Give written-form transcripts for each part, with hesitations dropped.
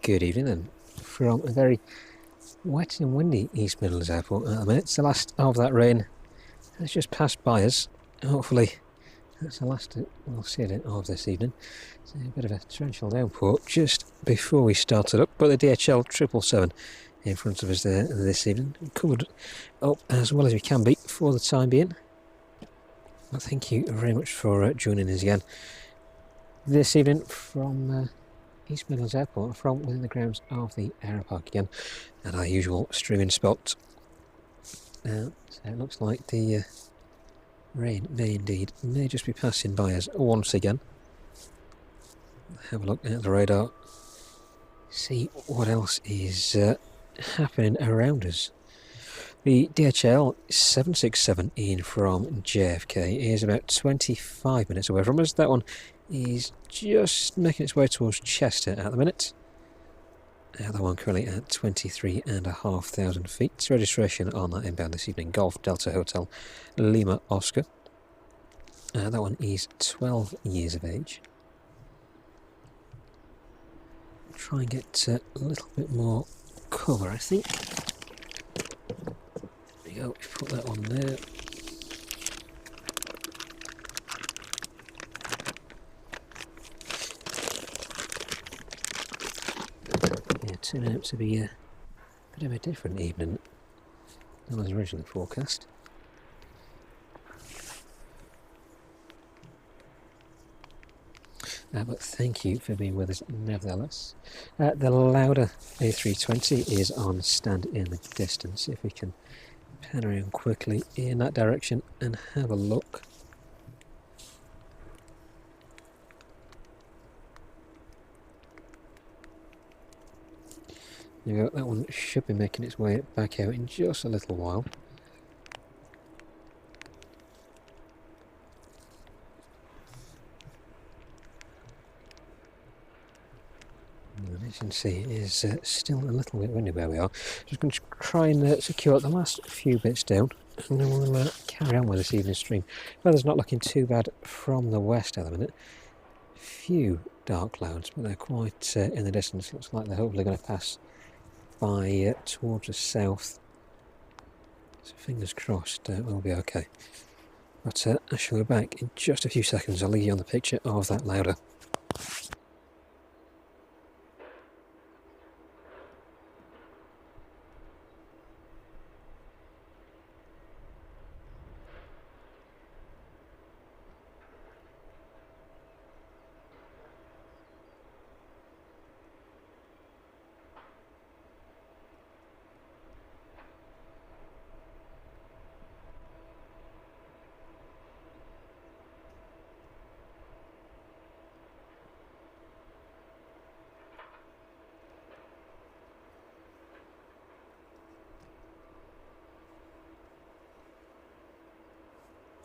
Good evening then, from a very wet and windy East Midlands Airport at the minute. It's the last of that rain has just passed by us. Hopefully that's the last we'll see it of this evening. It's a bit of a torrential downpour just before we started up, but the DHL 777 in front of us there this evening, covered up as well as we can be for the time being. Well, thank you very much for joining us again this evening from East Midlands Airport, from within the grounds of the Aeropark again, at our usual streaming spot. So it looks like the rain may just be passing by us once again. Have a look at the radar, see what else is happening around us. The DHL 767 in from JFK is about 25 minutes away from us. That one is just making its way towards Chester at the minute. That one currently at 23,500 feet. It's registration on that inbound this evening, Golf Delta Hotel Lima Oscar. That one is 12 years of age. Try and get a little bit more cover, I think. There we go, put that on there. Yeah, turned out to be a bit of a different evening than was originally forecast. But thank you for being with us nevertheless. The Lauda A320 is on stand in the distance. If we can pan around quickly in that direction and have a look. There you go, that one should be making its way back out in just a little while. As you can see, it is still a little bit windy where we are. Just going to try and secure the last few bits down, and then we'll carry on with this evening's stream. Weather's not looking too bad from the west at the minute. Few dark clouds, but they're quite in the distance. Looks like they're hopefully going to pass by towards the south. So fingers crossed we'll be okay. But I shall go back in just a few seconds. I'll leave you on the picture of that Lauda.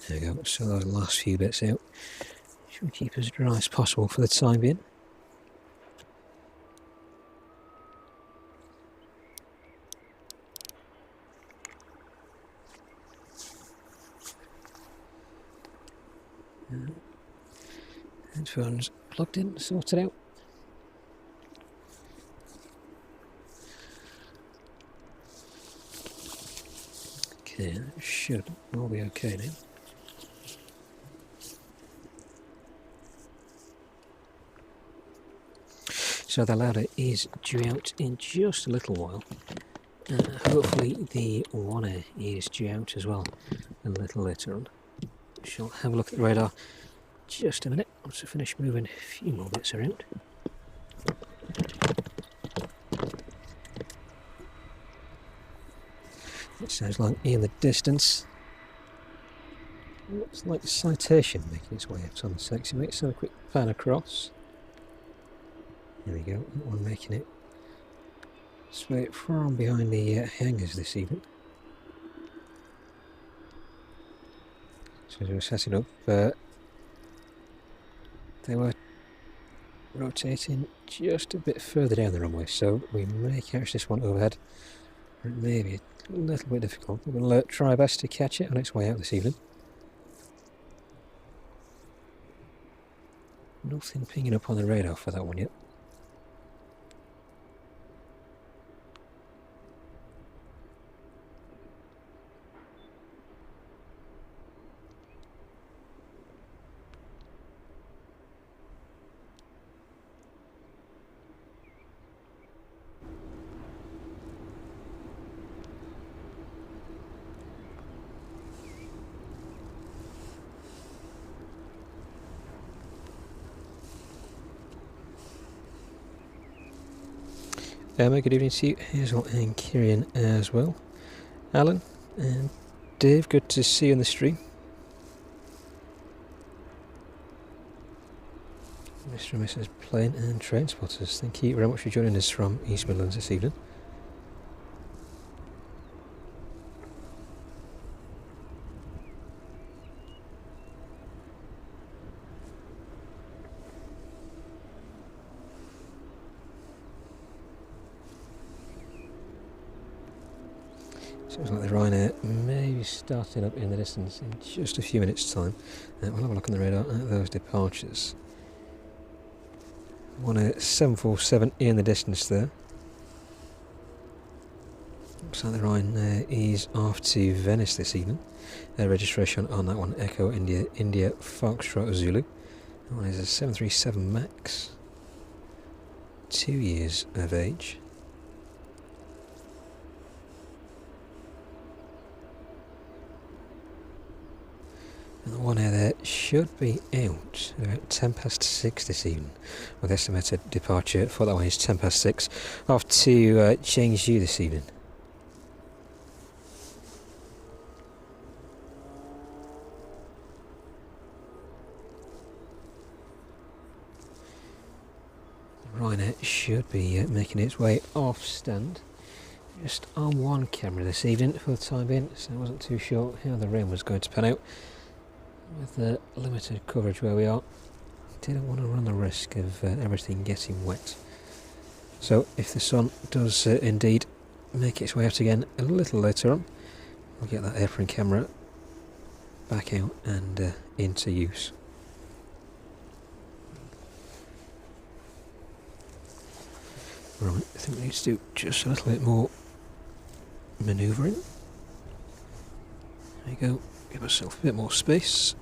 There we go, so those last few bits out should keep as dry as possible for the time being. Headphones plugged in, sorted out. Okay, that should all be okay now. So the Lauda is due out in just a little while. Hopefully the 1A is due out as well a little later on. Shall have a look at the radar just a minute once I finish moving a few more bits around. It sounds like in the distance. Looks like Citation making its way out on the sexy mate. So a quick pan across. There we go, that one making it straight from behind the hangars this evening. So as we were setting up, they were rotating just a bit further down the runway, so we may catch this one overhead. It may be a little bit difficult, but we'll try our best to catch it on its way out this evening. Nothing pinging up on the radar for that one yet. Emma, good evening to you. Hazel and Kieran as well. Alan and Dave, good to see you on the stream. Mr. and Mrs. Plane and Train Spotters, thank you very much for joining us from East Midlands this evening. Sounds like the Ryanair may be starting up in the distance in just a few minutes' time. We'll have a look on the radar at those departures. One 747 in the distance there. Looks like the Ryanair is off to Venice this evening. Registration on that one, Echo India Foxtrot Zulu. That one is a 737 MAX. 2 years of age. And the one air there should be out about 6:10 this evening, with estimated departure for that one is 6:10, off to Chengdu this evening. The Ryanair should be making its way off stand. Just on one camera this evening for the time being, so I wasn't too sure how the rain was going to pan out. With the limited coverage where we are, didn't want to run the risk of everything getting wet. So if the sun does indeed make its way out again a little later on, we'll get that airplane camera back out and into use. Right, I think we need to do just a little bit more manoeuvring. There you go, give ourselves a bit more space.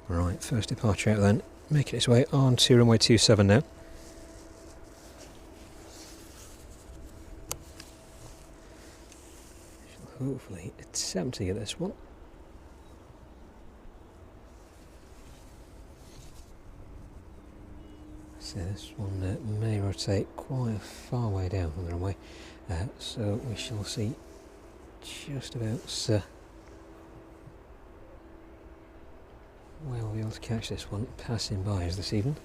Right, first departure out then, making its way on to runway 27 now. Shall hopefully attempt to get this one. So this one may rotate quite a far way down from the runway, so we shall see just about where we'll be able to catch this one passing by us this evening.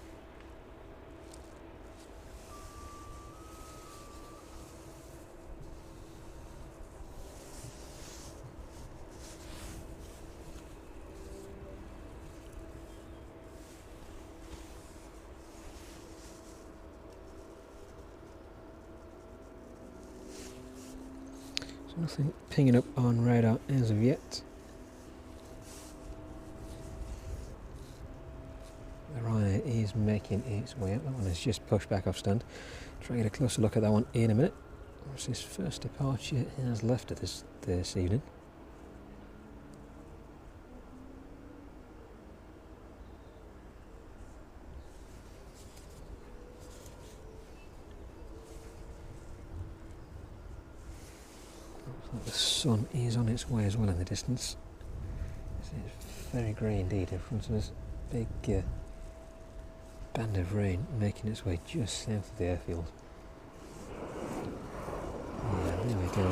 So nothing pinging up on radar as of yet. The Ryanair is making its way up. That one has just pushed back off stand. Try and get a closer look at that one in a minute. What's his first departure has left of this evening. Looks like the sun is on its way as well in the distance. It's very grey indeed in front of us. Big band of rain making its way just south of the airfield. Yeah, there we go.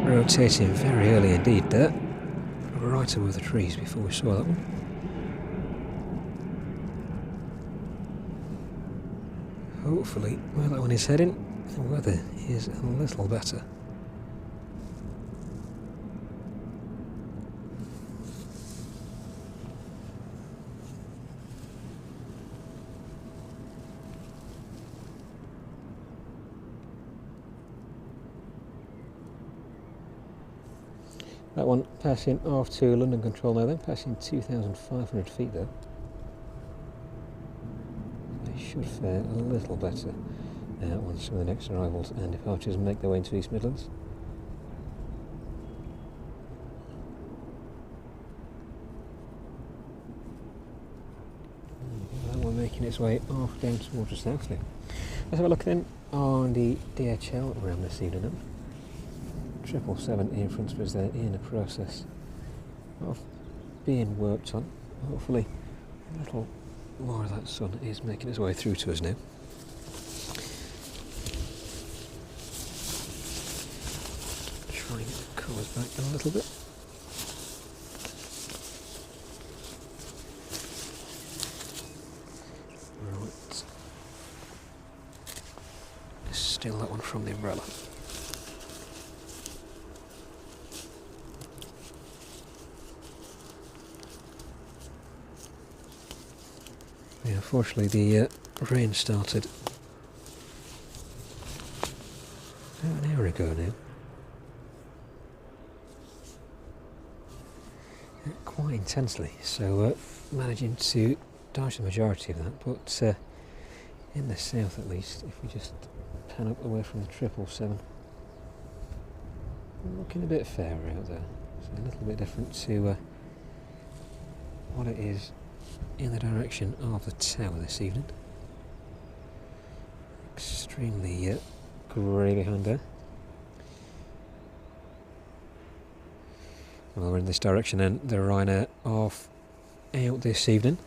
Rotating very early indeed there, right above the trees before we saw that one. Hopefully, where that one is heading, the weather is a little better. That one passing off to London Control now then, passing 2,500 feet though. They should fare a little better once some of the next arrivals and departures make their way into East Midlands. That one making its way off down towards the south now. Let's have a look then on the DHL RAM this evening. 777 in front of us there, in the process of being worked on. Hopefully a little more of that sun is making its way through to us now. Try and get the colours back a little bit. Right. Steal that one from the umbrella. Yeah, unfortunately the rain started about an hour ago now. Quite intensely, so managing to dodge the majority of that, but in the south at least, if we just pan up away from the 777, looking a bit fairer out there, so a little bit different to what it is in the direction of the tower this evening. Extremely grey behind there. Well, we're in this direction then, the Ryanair off out this evening.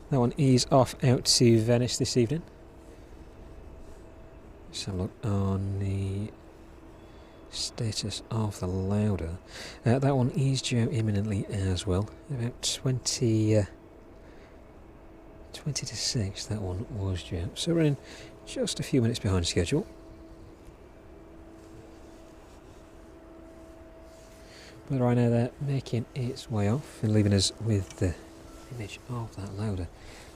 That one is off out to Venice this evening. Let's have a look on the status of the Lauda. That one is due out imminently as well. About 20 to 6 that one was due out. So we're in just a few minutes behind schedule. But right now they're making its way off and leaving us with the image of that Lauda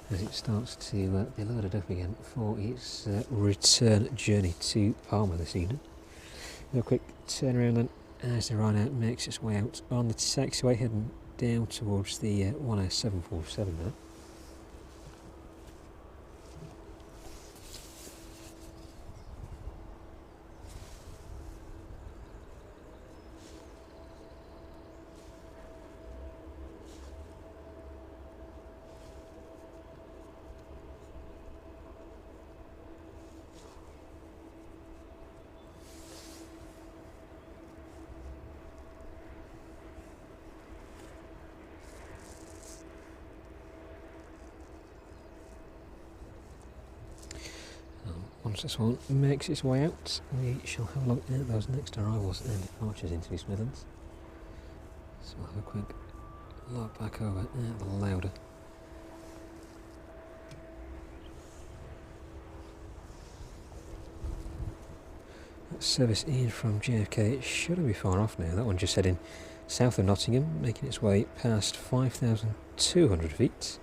as it starts to be loaded up again for its return journey to Palma this evening. A quick turn around then as the Ryanair makes its way out on the taxiway heading down towards the 747 there. Once this one makes its way out, we shall have a look at those next arrivals and departures into East Midlands. So we'll have a quick look back over at the Lauda. That service in from JFK shouldn't be far off now. That one just heading south of Nottingham, making its way past 5,200 feet.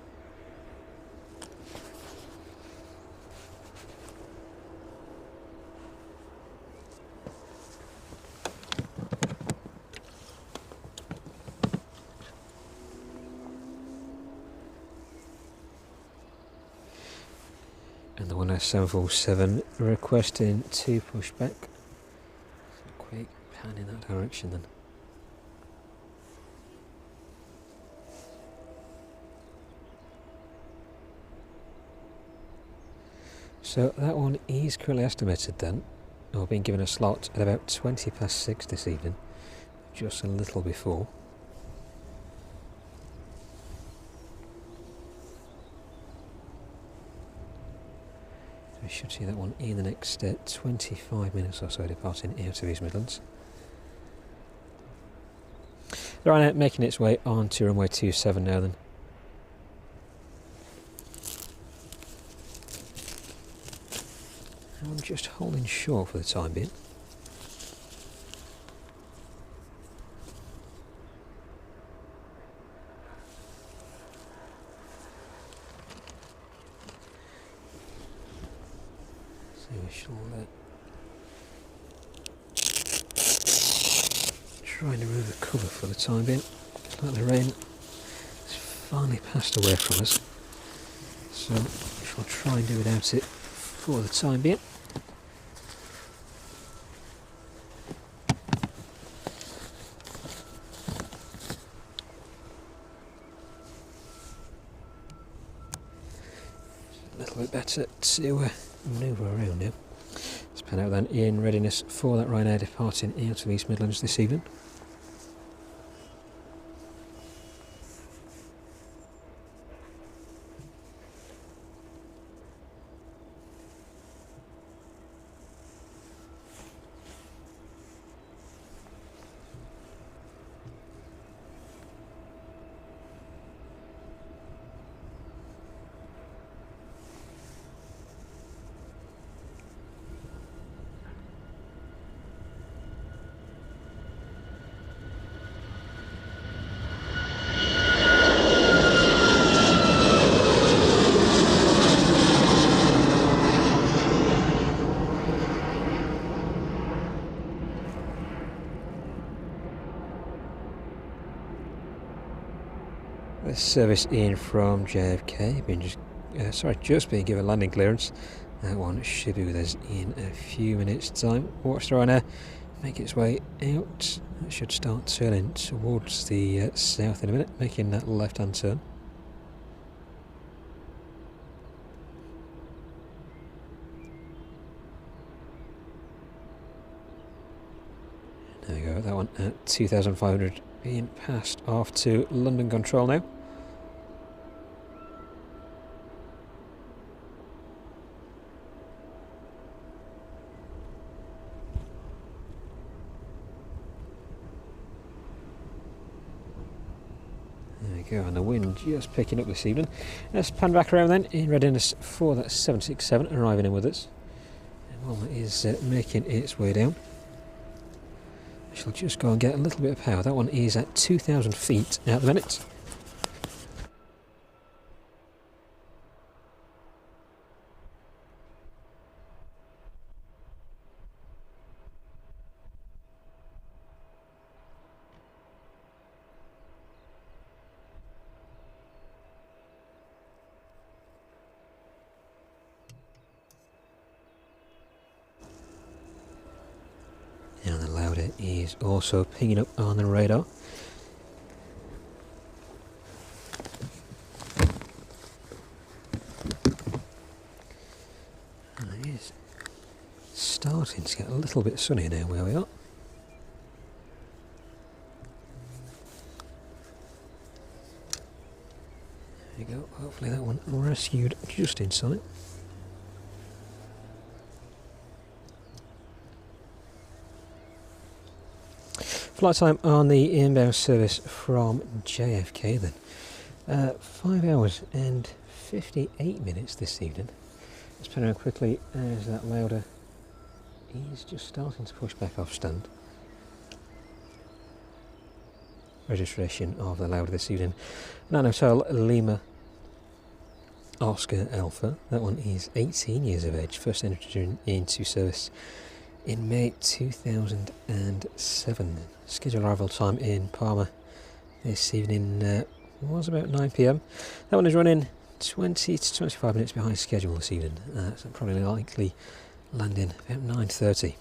And the 747 requesting to push back. So quick pan in that direction then. So that one is currently estimated then, or being given a slot at about 20 past 6 this evening, just a little before. We should see that one in the next 25 minutes or so, departing out of East Midlands. The Ryanair making its way on to runway 27 now then. I'm just holding short for the time being. So we shall try and remove the cover for the time being. Looks like the rain has finally passed away from us, so we shall try and do without it for the time being. A little bit better to manoeuvre around now. Let's pan out then in readiness for that Ryanair departing out of East Midlands this evening. The service in from JFK just being given landing clearance. That one should be with us in a few minutes' time. Watch the Ryanair make its way out. It should start turning towards the south in a minute, making that left-hand turn. There we go, that one at 2,500 being passed off to London Control now. There we go, and the wind just picking up this evening. Let's pan back around then in readiness for that 767 arriving in with us. And one that is making its way down. I shall just go and get a little bit of power. That one is at 2,000 feet at the minute. And the Lauda is also pinging up on the radar. And it is starting to get a little bit sunny now where we are. There you go, hopefully that one rescued just in sight. Flight time on the inbound service from JFK then. 5 hours and 58 minutes this evening. Let's pan around quickly as that Lauda is just starting to push back off stand. Registration of the Lauda this evening. Hotel Lima Oscar Alpha. That one is 18 years of age. First entered into service in May 2007. Scheduled arrival time in Palma this evening was about 9 p.m. That one is running 20 to 25 minutes behind schedule this evening. So probably likely landing about 9:30.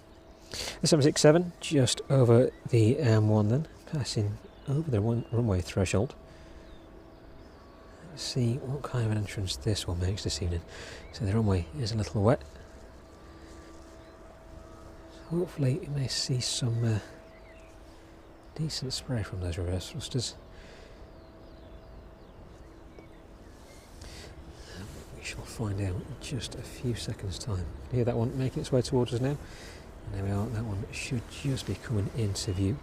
The 767 just over the M1 then, passing over the runway threshold. Let's see what kind of an entrance this one makes this evening. So the runway is a little wet. Hopefully you may see some decent spray from those reverse thrusters. We shall find out in just a few seconds' time. Hear that one making its way towards us now. And there we are, that one should just be coming into view.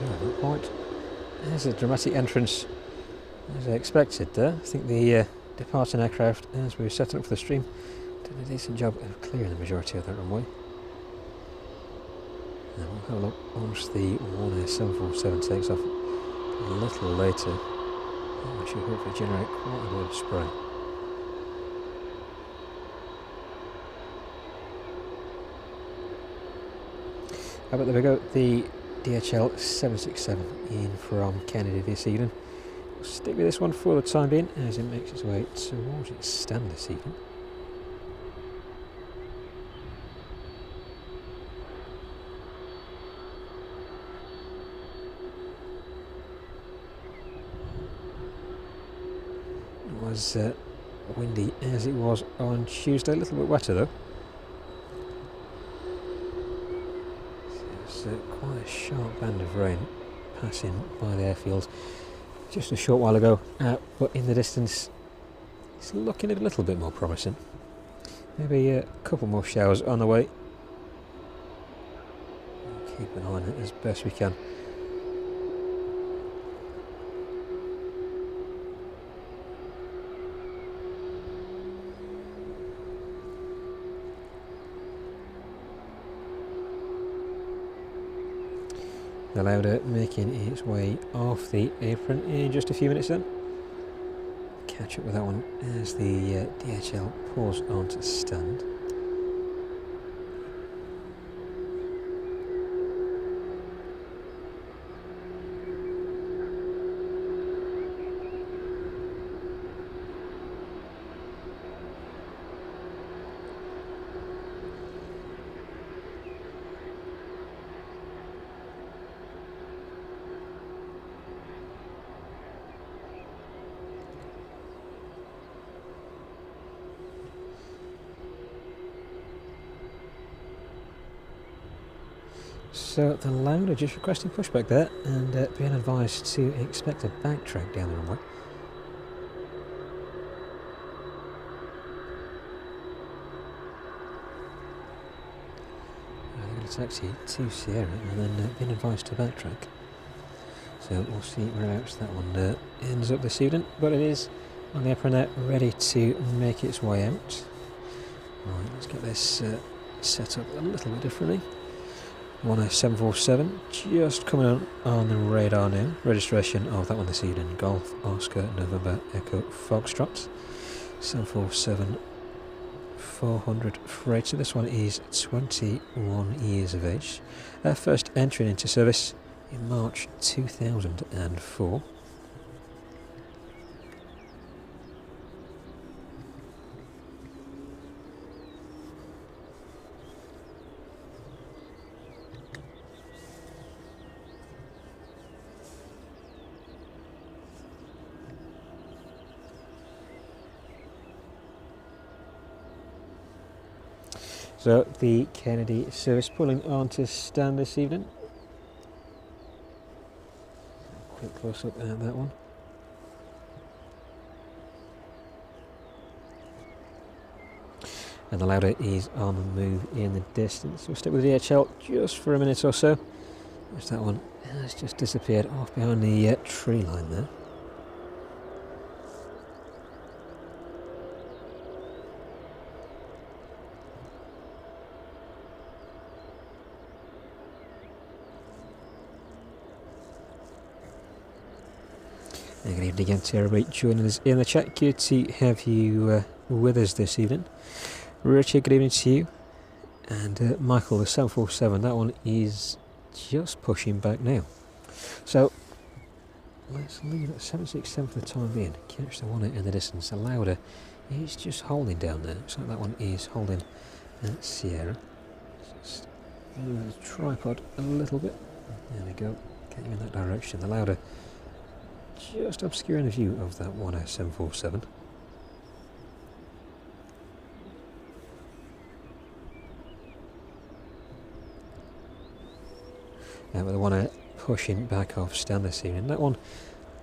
Yeah, not quite. There's a dramatic entrance as I expected there. I think the departing aircraft, as we were setting up for the stream, did a decent job of clearing the majority of that runway. Now we'll have a look once the 747 takes off a little later, which should hopefully generate quite a bit of spray. But there we go, the DHL 767 in from Kennedy this evening. We'll stick with this one for the time being as it makes its way towards its stand this evening. It was windy as it was on Tuesday, a little bit wetter though. Quite a sharp band of rain passing by the airfield just a short while ago, but in the distance it's looking a little bit more promising. Maybe a couple more showers on the way. We'll keep an eye on it as best we can. The Lauda making its way off the apron in just a few minutes then. Catch up with that one as the DHL pulls onto stand. So the Lauda just requesting pushback there and being advised to expect a backtrack down the runway. They're going to taxi to Sierra and then being advised to backtrack. So we'll see whereabouts that one ends up this evening, but it is on the apron there, ready to make its way out. Right, let's get this set up a little bit differently. 747 just coming on the radar now. Registration of that one this evening, Golf Oscar November Echo Foxtrot 747 400 freighter. This one is 21 years of age. First entry into service in March 2004. So the Kennedy service pulling on to stand this evening. Quick close up at that one. And the Lauda is on the move in the distance. We'll stick with the DHL just for a minute or so. There's that one has just disappeared off behind the tree line there. Good evening again to everybody joining us in the chat. Good to have you with us this evening. Richard, good evening to you. And Michael, the 747, that one is just pushing back now. So let's leave at 767 for the time being. Catch the one in the distance. The Lauda is just holding down there. Looks like that one is holding at Sierra. Just move the tripod a little bit. There we go. Getting in that direction. The Lauda just obscuring the view of that 747. With the one pushing back off stand this evening. That one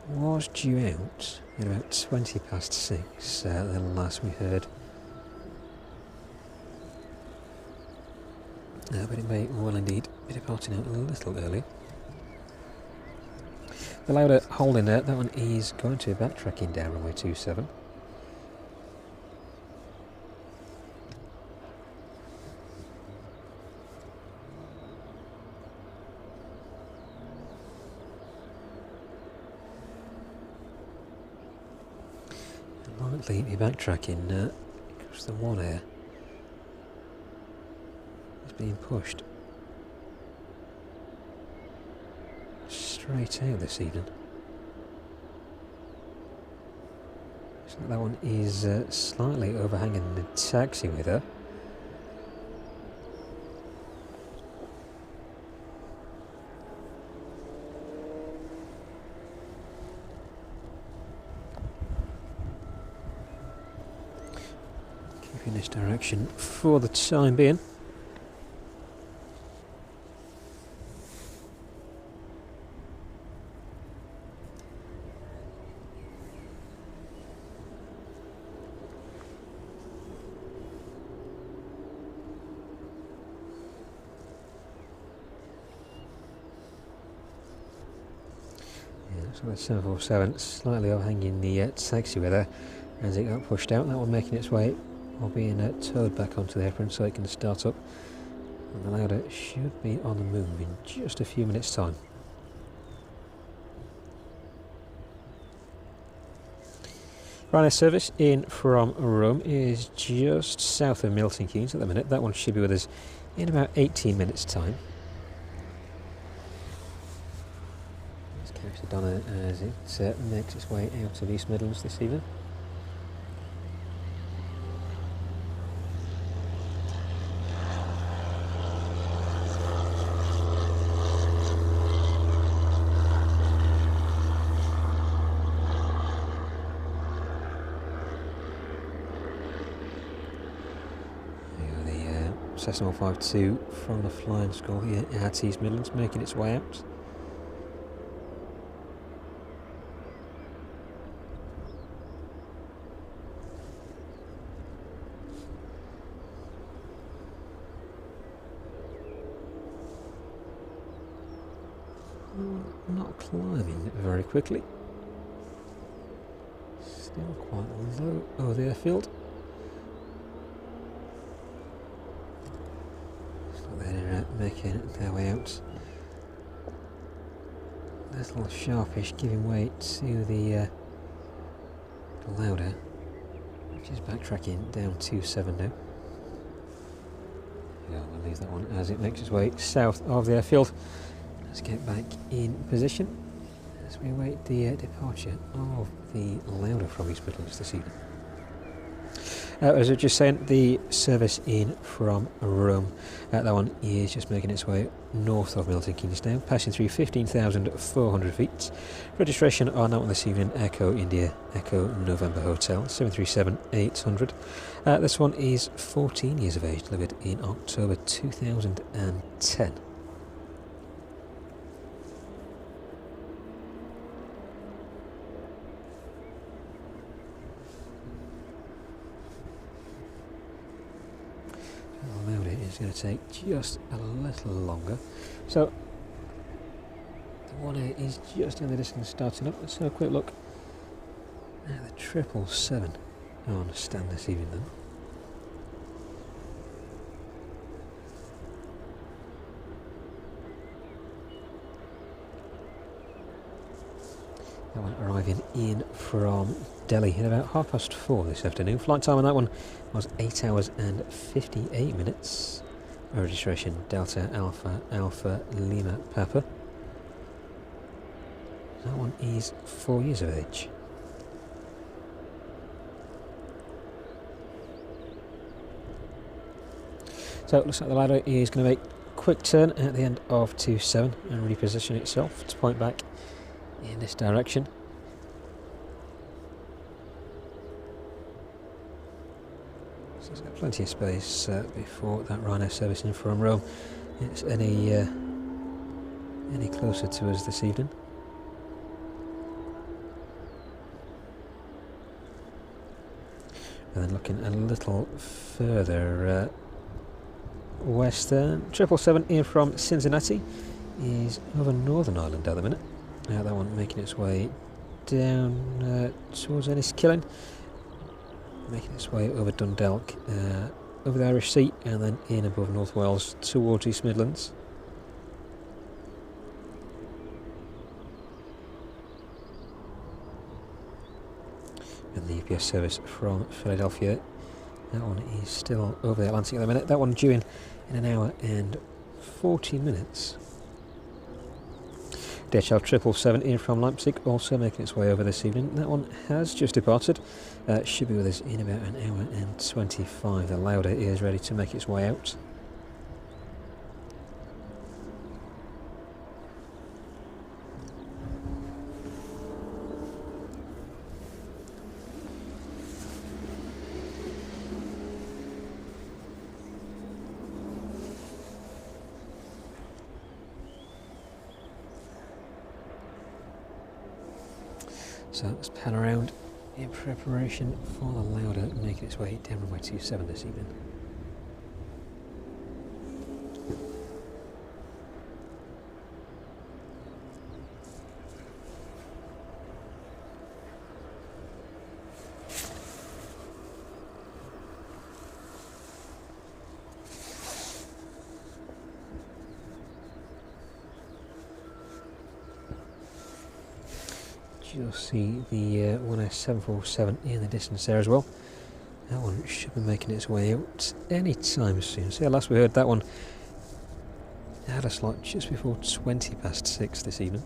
was due out at about 20 past 6, the last we heard. But it may well indeed be departing out a little early. the louder holding there, that one is going to be backtracking down runway 27. Likely be backtracking because the one air is being pushed straight out this evening. So that one is slightly overhanging the taxi with her. In this direction for the time being. Yeah, so the 747 slightly overhanging the taxi with her as it got pushed out. That one making its way or being towed back onto the apron so it can start up, and the louder should be on the move in just a few minutes time. Ryanair service in from Rome is just south of Milton Keynes at the minute. That one should be with us in about 18 minutes time. Let's catch the Donna as it makes its way out of East Midlands this evening. Cessna 152 from the flying school here at East Midlands making its way out. Not climbing very quickly. Still quite low over the airfield. They're making their way out. A little sharpish, giving way to the louder, which is backtracking down 27 now. Yeah, we'll leave that one as it makes its way south of the airfield. Let's get back in position as we await the departure of the louder from East Midlands this evening. As I was just saying, the service in from Rome, that one is just making its way north of Milton Keynes now, passing through 15,400 feet. Registration on that one this evening, Echo India, Echo November Hotel, 737-800. This one is 14 years of age, delivered in October 2010. It's going to take just a little longer. So the 1A is just in the distance starting up. Let's have a quick look at the 777 on stand this evening then. That one arriving in from Delhi in about 4:30 this afternoon. Flight time on that one was 8 hours and 58 minutes. Registration Delta Alpha Alpha Lima Papa. That one is 4 years of age. So it looks like the ladder is going to make a quick turn at the end of 27 and reposition itself to point back in this direction. So it's got plenty of space before that Ryanair service in from Rome it's any closer to us this evening. And then looking a little further western, 777 in from Cincinnati is over Northern Ireland at the minute. That one making its way down towards Enniskillen, making its way over Dundalk, over the Irish Sea, and then in above North Wales towards East Midlands. And the UPS service from Philadelphia, that one is still over the Atlantic at the minute. That one due in an hour and 40 minutes. DHL 777 in from Leipzig, also making its way over this evening. That one has just departed. Should be with us in about an hour and 25. The Lauda is ready to make its way out. So let's pan around in preparation for the Lauda making its way down runway 27 this evening. You'll see the 1S747 in the distance there as well. That one should be making its way out any time soon. So last we heard, that one had a slot just before 20 past 6 this evening.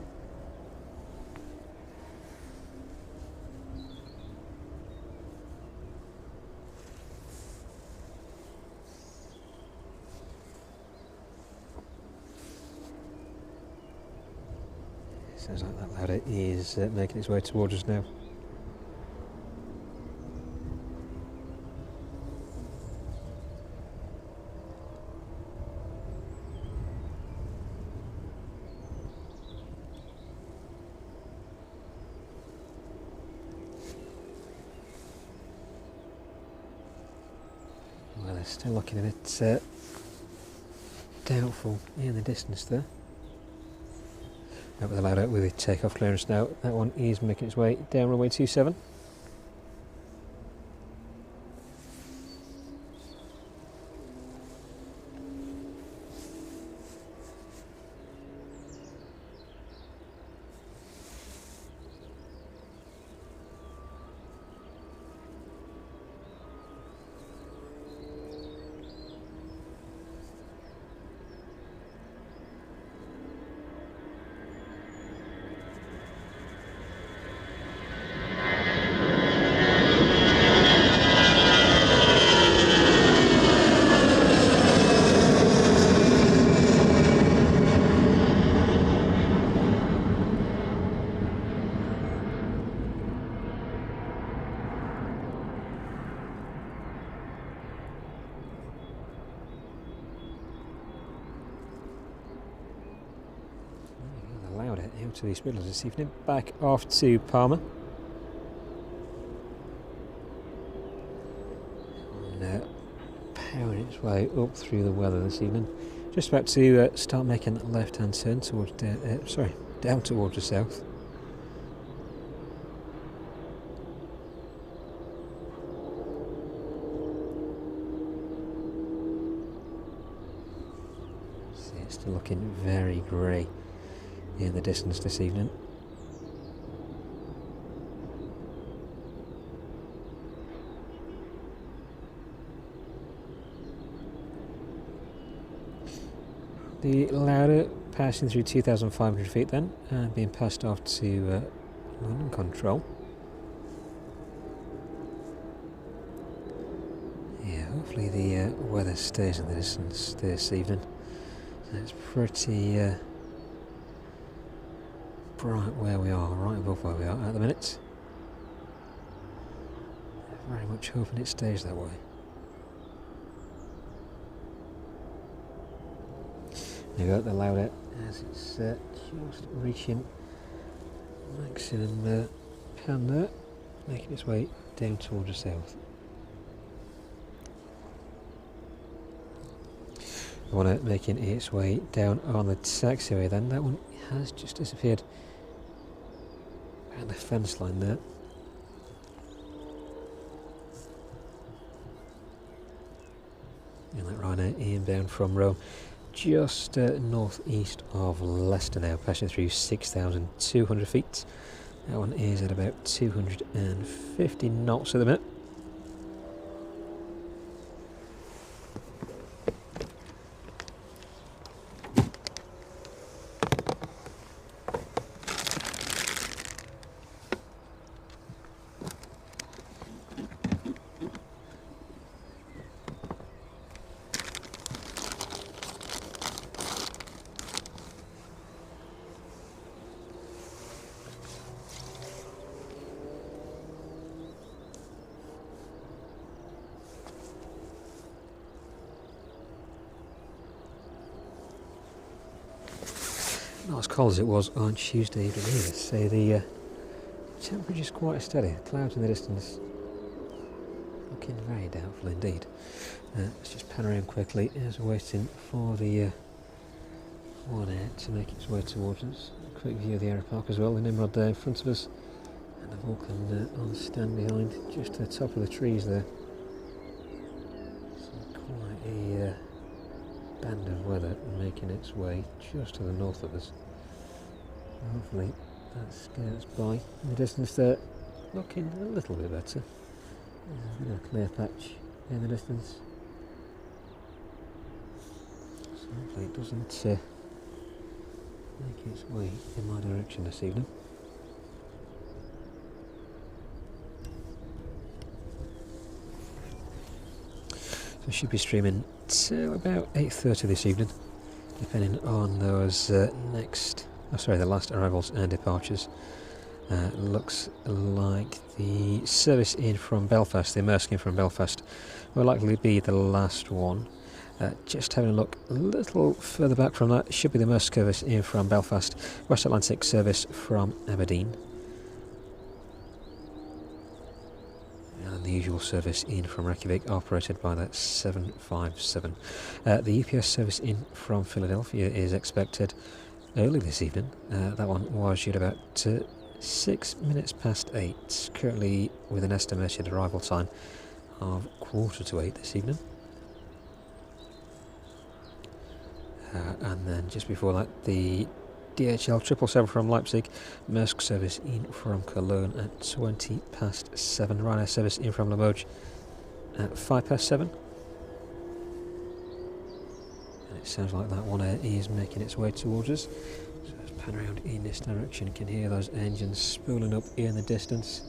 Sounds like that ladder is making its way towards us now. Well, they're still looking a bit doubtful in the distance there. Out with the Lauda with the takeoff clearance now. That one is making its way down runway 27. Out to East Midlands this evening, back off to Palmer. And powering its way up through the weather this evening. Just about to start making that left-hand turn towards down towards the south. See, it's still looking very grey in the distance this evening. The Lauda passing through 2,500 feet then, and being passed off to London Control. Yeah, hopefully the weather stays in the distance this evening. It's pretty bright where we are, right above where we are at the minute. Very much hoping it stays that way. There we go, the Lauda as it's just reaching maximum pan there, making its way down towards the south. The one making its way down on the taxiway then, that one has just disappeared around the fence line there. And that Ryanair inbound from Rome, just northeast of Leicester now, passing through 6,200 feet. That one is at about 250 knots at the minute. Not as cold as it was on Tuesday evening either, so the temperature's quite steady. Clouds in the distance looking very doubtful indeed. Let's just pan around quickly as we're waiting for the one air to make its way towards us. A quick view of the Aeropark as well, the Nimrod there in front of us, and the Vulcan on the stand behind, just to the top of the trees there. So quite a band of weather making its way just to the north of us. Hopefully that skirts by. In the distance there, looking a little bit better. A clear patch in the distance. So hopefully it doesn't make its way in my direction this evening. So I should be streaming till about 8:30 this evening, depending on those the last arrivals and departures. Looks like the service in from Belfast, the Maersk in from Belfast, will likely be the last one. Just having a look a little further back from that, should be the Maersk service in from Belfast, West Atlantic service from Aberdeen. And the usual service in from Reykjavik, operated by that 757. The UPS service in from Philadelphia is expected early this evening. That one was due at about 6 minutes past 8, currently with an estimated arrival time of 7:15 this evening. And then just before that, the DHL 777 from Leipzig, Maersk service in from Cologne at 20 past 7, Ryanair service in from Limoges at 5 past 7. And it sounds like that one is making its way towards us. So let's pan around in this direction. You can hear those engines spooling up in the distance.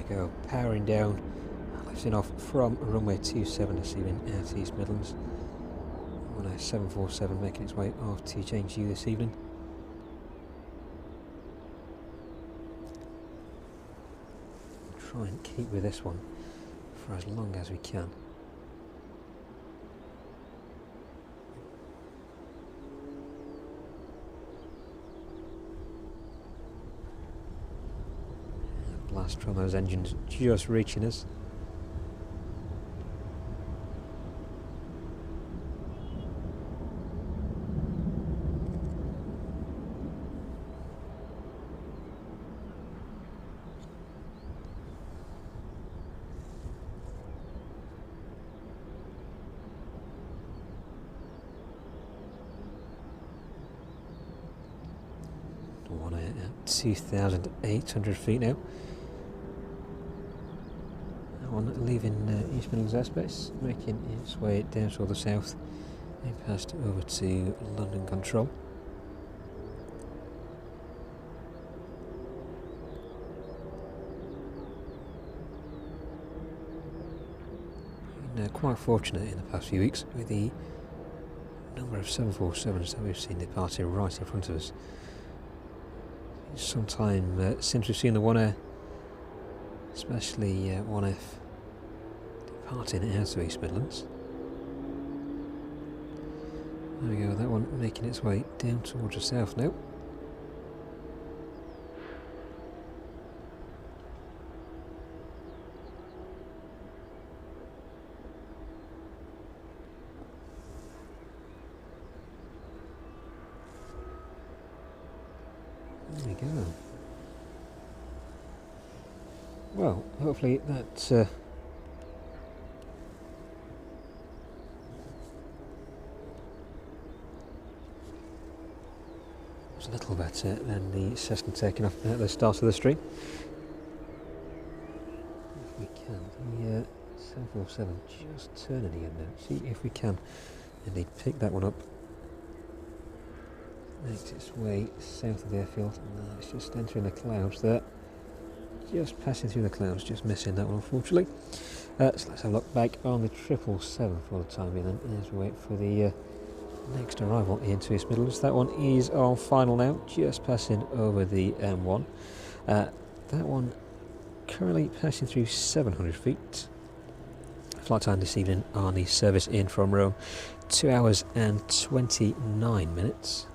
Go powering down, lifting off from runway 27 this evening at East Midlands. On a 747 making its way off to JNU this evening. Try and keep with this one for as long as we can. Blast from those engines just reaching us. One at 2,800 feet now. One leaving East Midlands airspace, making its way down toward the south and passed over to London Control. quite fortunate in the past few weeks with the number of 747s that we've seen departing right in front of us. Sometime since we've seen the 1Air, especially 1F, departing out of East Midlands. There we go, that one making its way down towards the south now. There we go. Well, hopefully that was a little better than the Cessna taking off at the start of the stream. If we can, the 747 just turning again now. See if we can indeed pick that one up. Makes its way south of the airfield, and it's just entering the clouds there. Just passing through the clouds, just missing that one unfortunately. So let's have a look back on the 777 for the time being then, as we wait for the next arrival into East Midlands. That one is on final now, just passing over the M1. That one currently passing through 700 feet. Flight time this evening on the service in from Rome, 2 hours and 29 minutes.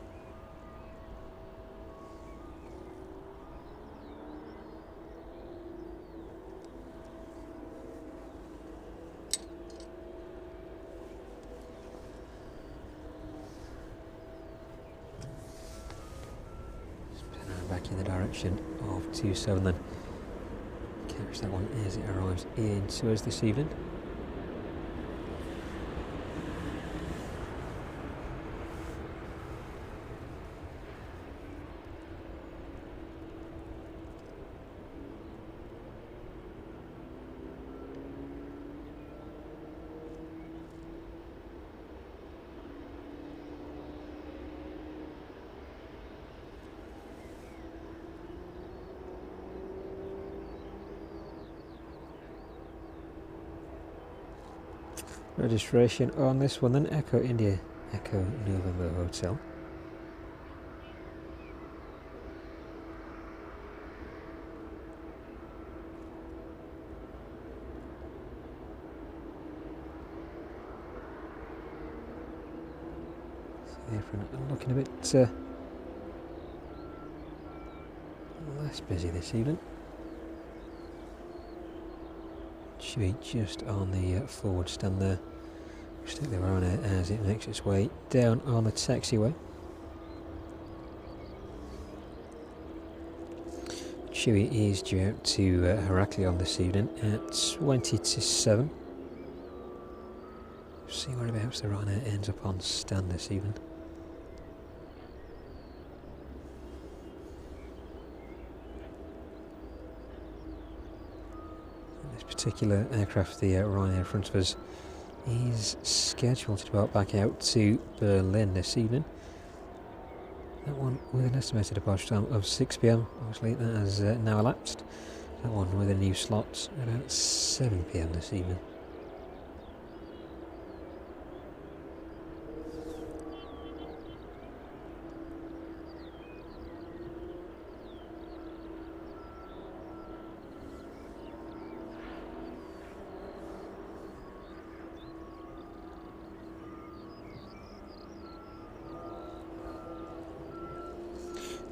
Back in the direction of 27 then. Catch that one as it arrives into us this evening. Registration on this one then, Echo India, Echo November Hotel. So the airfront looking a bit less busy this evening. Chewy just on the forward stand there. Stick the on it as it makes its way down on the taxiway. Chewy is due out to Heraklion this evening at 20 to 7. See whereabouts the Ryanair ends up on stand this evening. This particular aircraft, the Ryanair in front of us, is scheduled to depart back out to Berlin this evening. That one with an estimated departure time of 6 PM. Obviously that has now elapsed. That one with a new slot about 7 PM this evening.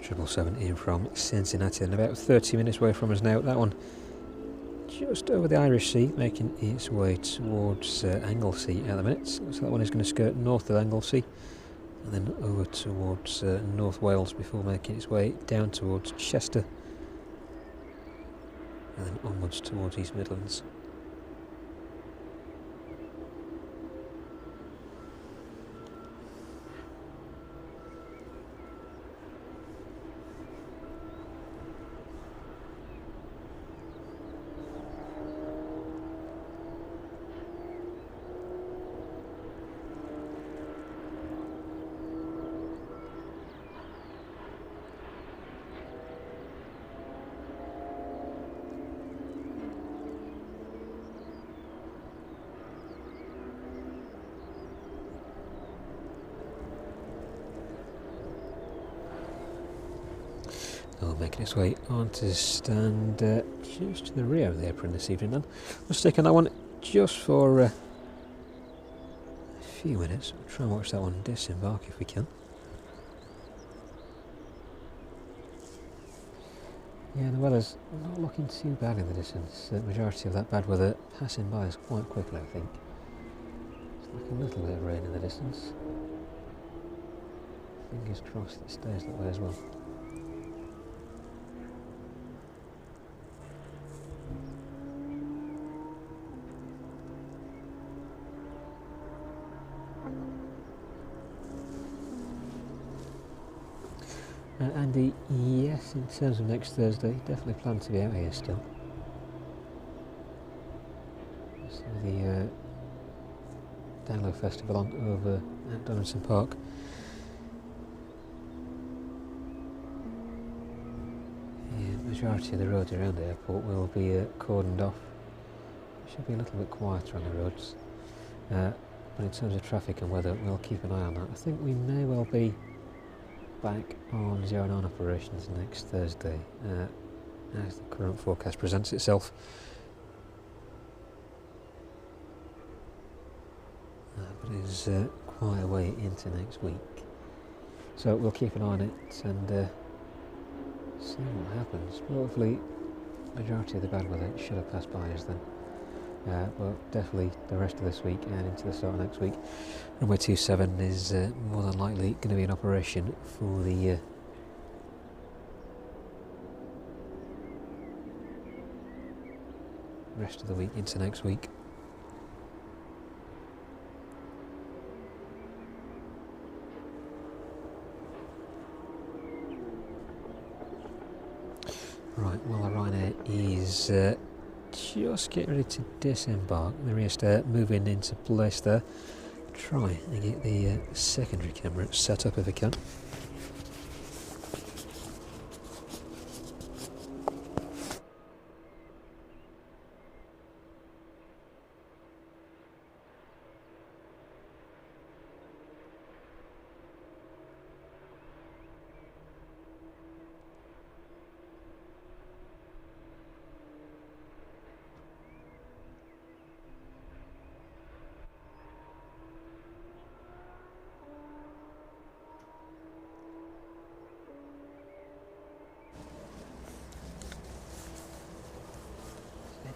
777 in from Cincinnati, and about 30 minutes away from us now. That one just over the Irish Sea, making its way towards Anglesey at the minute. So that one is going to skirt north of Anglesey and then over towards North Wales before making its way down towards Chester and then onwards towards East Midlands. Oh, making its way onto the stand just to the rear of the apron this evening then. We'll stick on that one just for a few minutes. We'll try and watch that one disembark if we can. Yeah, the weather's not looking too bad in the distance. The majority of that bad weather passing by us quite quickly, I think. It's like a little bit of rain in the distance. Fingers crossed it stays that way as well. Andy, yes, in terms of next Thursday, definitely plan to be out here still. So the Download Festival on over at Donaldson Park. The majority of the roads around the airport will be cordoned off. It should be a little bit quieter on the roads. But in terms of traffic and weather, we'll keep an eye on that. I think we may well be back on 09 operations next Thursday, as the current forecast presents itself. But it is quite a way into next week. So we'll keep an eye on it and see what happens. But hopefully, the majority of the bad weather should have passed by us then. But definitely the rest of this week and into the start of next week, runway 27 is more than likely going to be in operation for the rest of the week into next week. Right, well, the Ryanair is just getting ready to disembark. The rear stair moving into place there. Try and get the secondary camera set up if I can.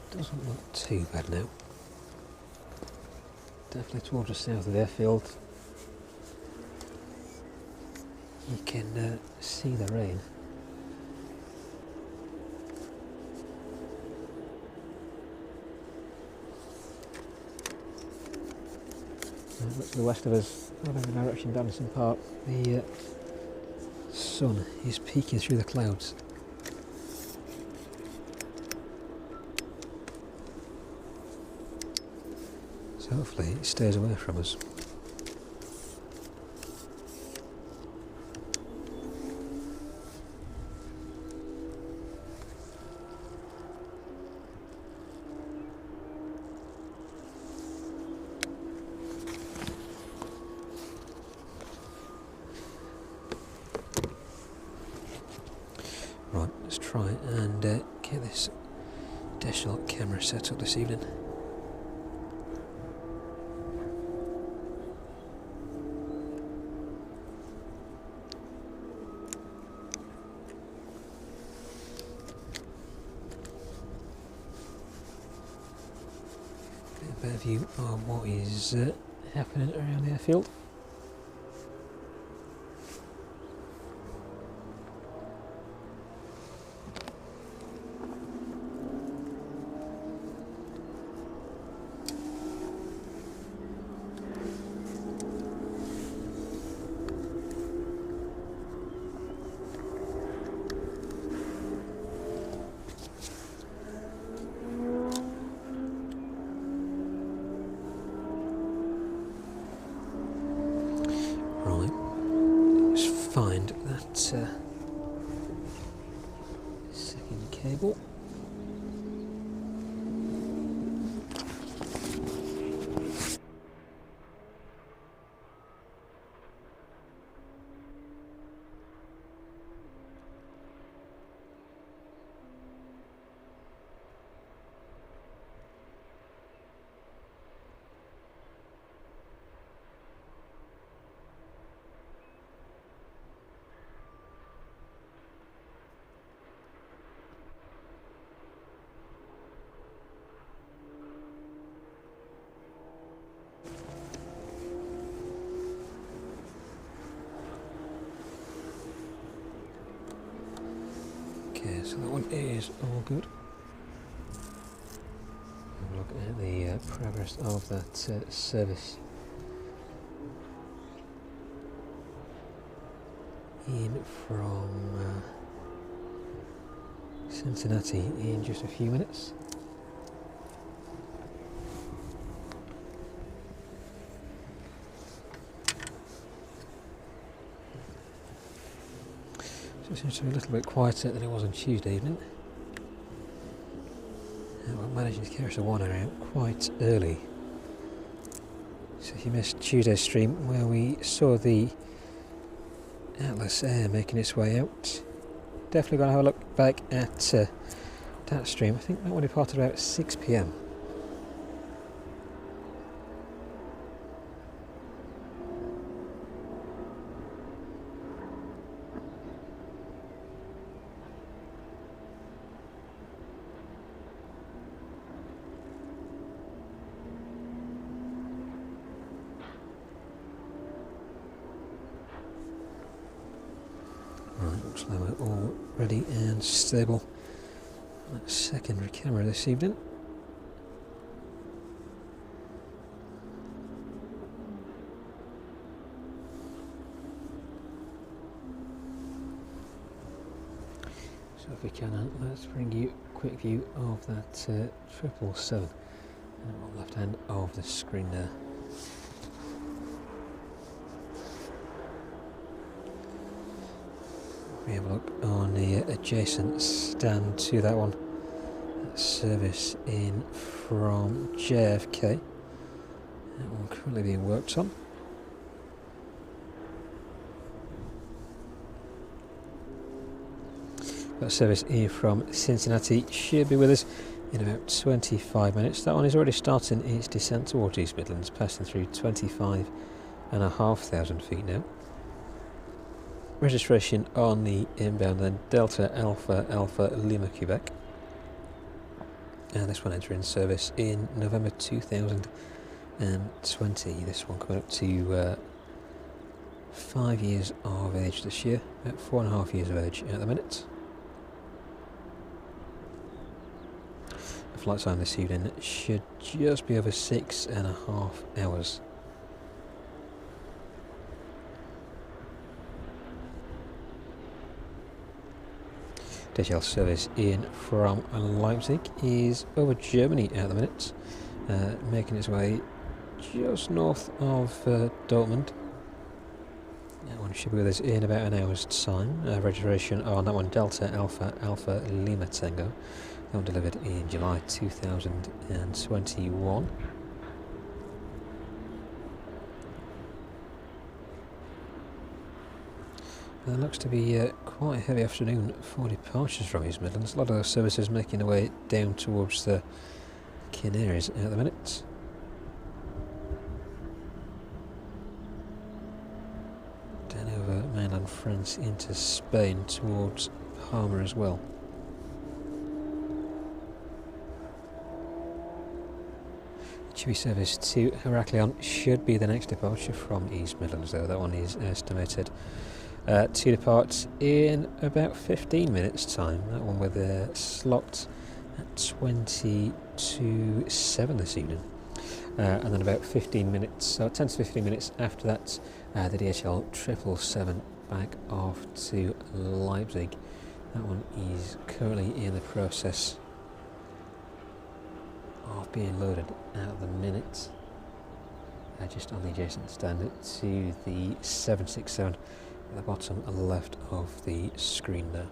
Doesn't look too bad now. Definitely towards the south of the airfield. You can see the rain. Look to the west of us, over in the direction of Donaldson Park, the sun is peeking through the clouds. So hopefully it stays away from us. Right, let's try and get this digital camera set up this evening. Better view of what is happening around the airfield. Find that second cable. So that one is all good. Have a look at the progress of that service. In from Cincinnati in just a few minutes. So it seems to be a little bit quieter than it was on Tuesday evening. We're managing to carry us a one-hour out quite early. So if you missed Tuesday's stream where we saw the Atlas Air making its way out, definitely going to have a look back at that stream. I think that one departed about 6 PM. Right, looks like we're all ready and stable. Secondary camera this evening. So if we can, let's bring you a quick view of that 777 on the left hand of the screen there. We have a look on the adjacent stand to that one. Service in from JFK. That one currently being worked on. That service in from Cincinnati should be with us in about 25 minutes. That one is already starting its descent towards East Midlands, passing through 25,500 feet now. Registration on the inbound then Delta Alpha Alpha Lima Quebec. And this one entering service in November 2020. This one coming up to 5 years of age this year, about 4.5 years of age at the minute. The flight time this evening should just be over 6.5 hours. DHL service in from Leipzig is over Germany at the minute, making its way just north of Dortmund. That one should be with us in about an hour's time. Registration on that one Delta Alpha Alpha Lima Tango. That one delivered in July 2021. It looks to be quite a heavy afternoon for departures from East Midlands. A lot of those services making their way down towards the Canaries at the minute. Down over mainland France into Spain towards Parma as well. Chewy service to Heraklion should be the next departure from East Midlands, though. That one is estimated to depart in about 15 minutes time. That one with a slot at 20 to 7 this evening. And then about 15 minutes, 10 to 15 minutes after that, the DHL 777 back off to Leipzig. That one is currently in the process of being loaded at the minute. Just on the adjacent stand to the 767 at the bottom left of the screen there.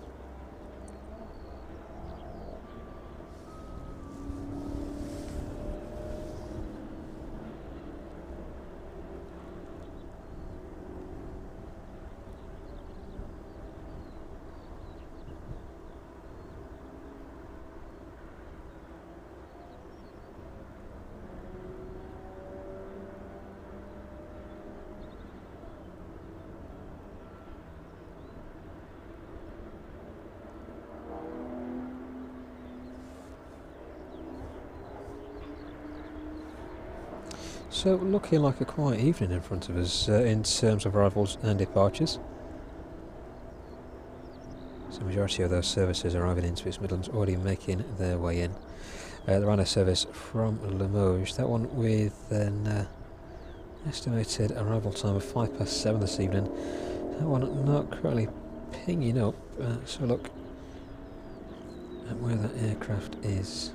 So looking like a quiet evening in front of us in terms of arrivals and departures. So the majority of those services arriving into East Midlands already making their way in. There are no service from Limoges, that one with an estimated arrival time of 7:05 this evening. That one not currently pinging up, so look at where that aircraft is.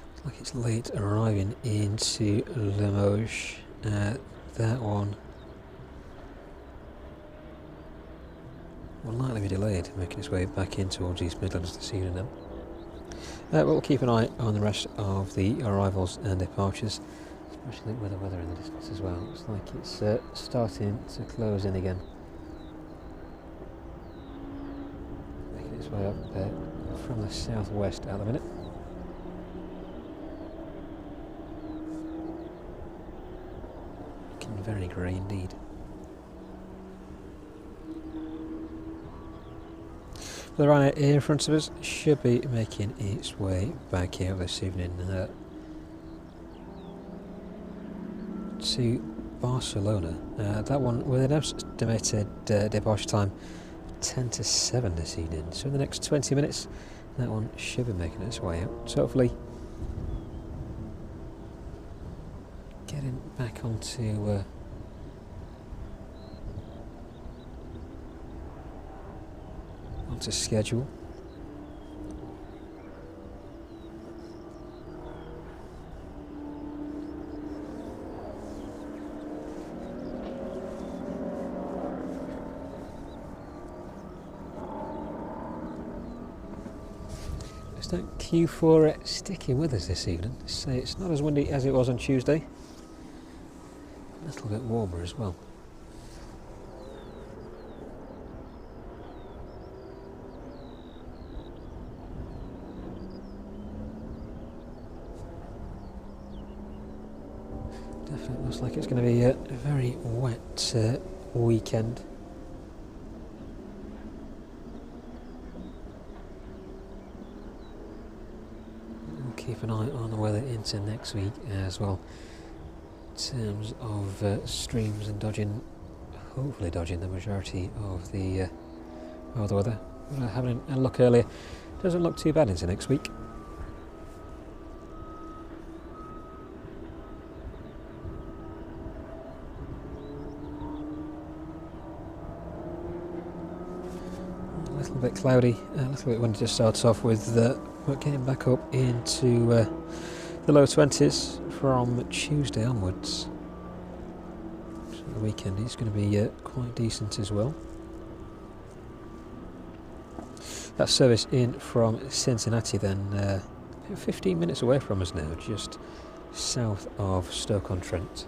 Looks like it's late arriving into Limoges. That one will likely be delayed, making its way back in towards East Midlands this evening now. We'll keep an eye on the rest of the arrivals and departures, especially with the weather in the distance as well. Looks like it's starting to close in again. Making its way up from the southwest at the minute. Looking very grey indeed. The Ryanair air in front of us should be making its way back here this evening to Barcelona. That one with an estimated departure time 7:10 this evening. So in the next 20 minutes, that one should be making its way out. So hopefully getting back onto schedule. Is that Q4 sticking with us this evening? Say it's not as windy as it was on Tuesday. A little bit warmer as well. Definitely looks like it's going to be a very wet weekend. We'll keep an eye on the weather into next week as well, in terms of streams and hopefully dodging the majority of the weather. Having a look earlier, doesn't look too bad into next week. A little bit cloudy, a little bit windy to start off with, but getting back up into the low 20s from Tuesday onwards. So the weekend is going to be quite decent as well. That service in from Cincinnati then, 15 minutes away from us now, just south of Stoke-on-Trent.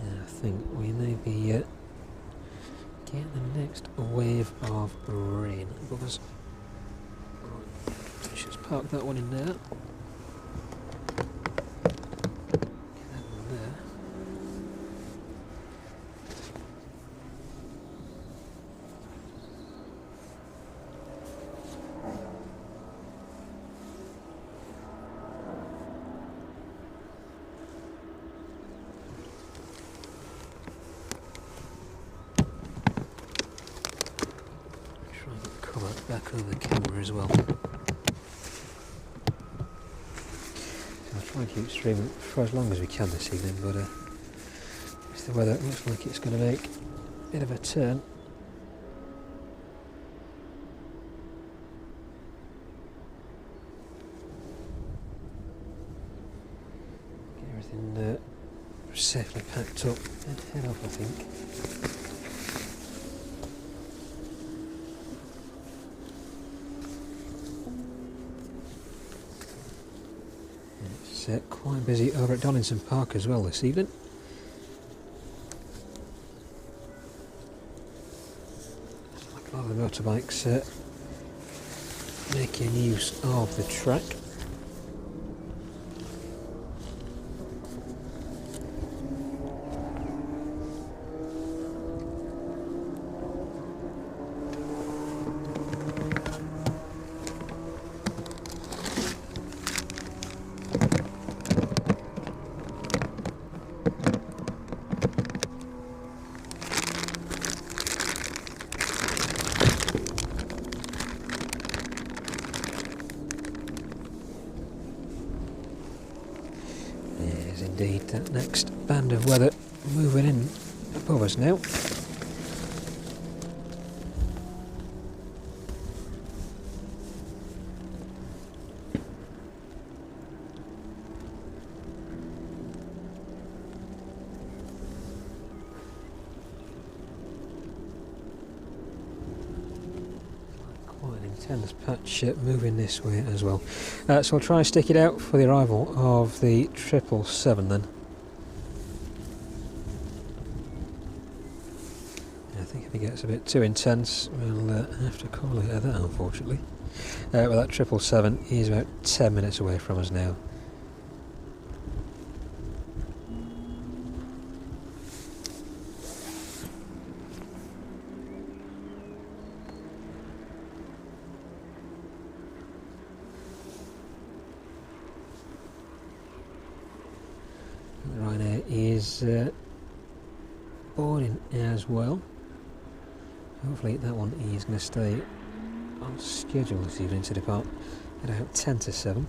I think we may be getting the next wave of rain above us. Let's just park that one in there. Get that one there. Try and get the colour back over the camera as well. I'll try and keep streaming for as long as we can this evening, but the weather looks like it's going to make a bit of a turn. Get everything safely packed up and head off, I think. It's quite busy over at Donington Park as well this evening. Like a lot of the motorbikes making use of the track. Indeed, that next band of weather moving in above us now. Quite an intense patch moving this way as well. So I'll try and stick it out for the arrival of the 777 then. I think if it gets a bit too intense, we'll have to call it at that, unfortunately. Well, that 777 is about 10 minutes away from us now. Ryanair is boarding as well. Hopefully that one is going to stay on schedule this evening to depart at about 10 to 7.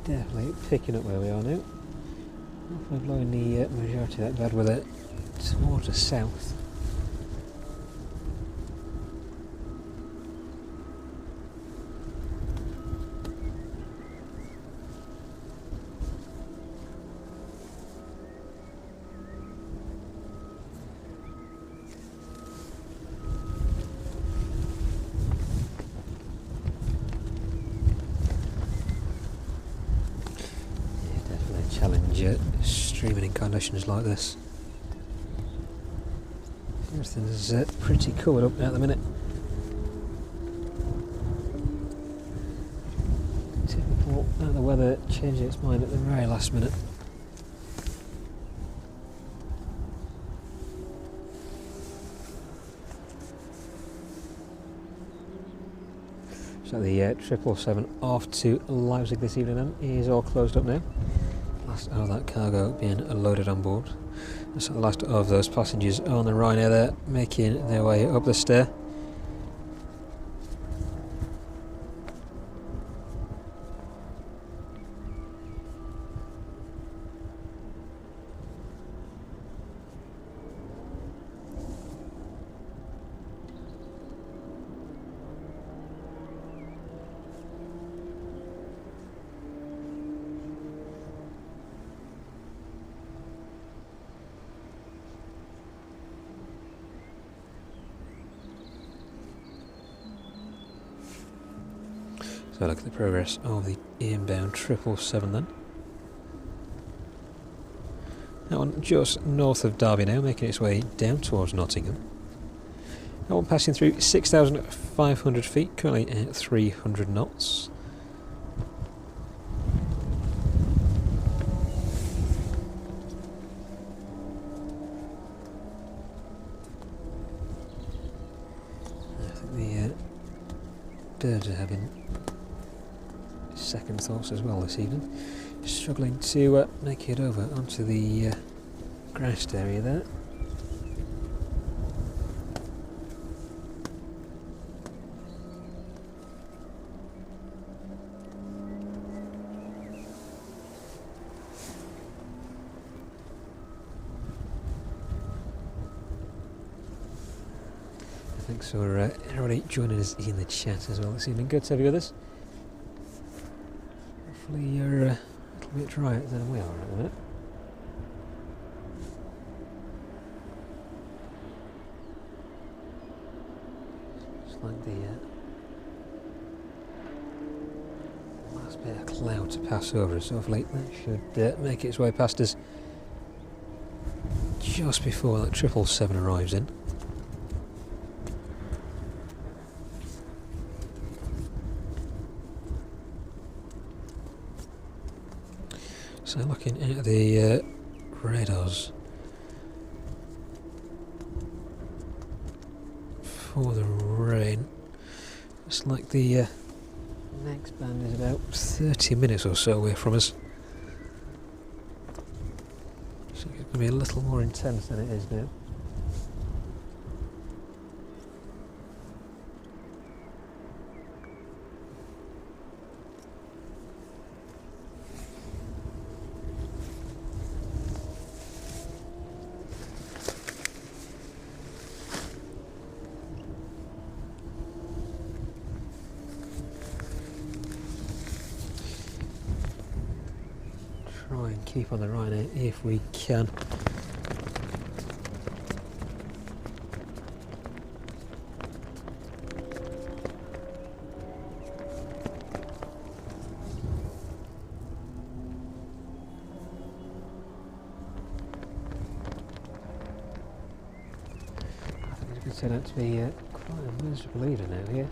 Definitely picking up where we are now. Hopefully blowing the majority of that bad weather towards the south. Challenge streaming in conditions like this. Everything's pretty covered up at the minute. Typical that the weather changing its mind at the very last minute. So the 777 off to Leipzig this evening then is all closed up now. Last of that cargo being loaded on board. So the last of those passengers on the Ryanair there making their way up the stair. So look at the progress of the inbound 777 then. That one just north of Derby now, making its way down towards Nottingham. That one passing through 6,500 feet, currently at 300 knots. I think the birds are having second thoughts as well this evening, struggling to make it over onto the grassed area there. Thanks for everybody joining us in the chat as well this evening. Good to have you with us. Hopefully you're a little bit drier than we are at the minute. Just like the last bit of cloud to pass over us. Hopefully that should make its way past us just before that 777 arrives in. So looking at the radars for the rain, it's like the next band is about 30 minutes or so away from us. So it's going to be a little more intense than it is now. Try and keep on the Ryanair if we can. I think it's going to turn out to be quite a miserable evening now here.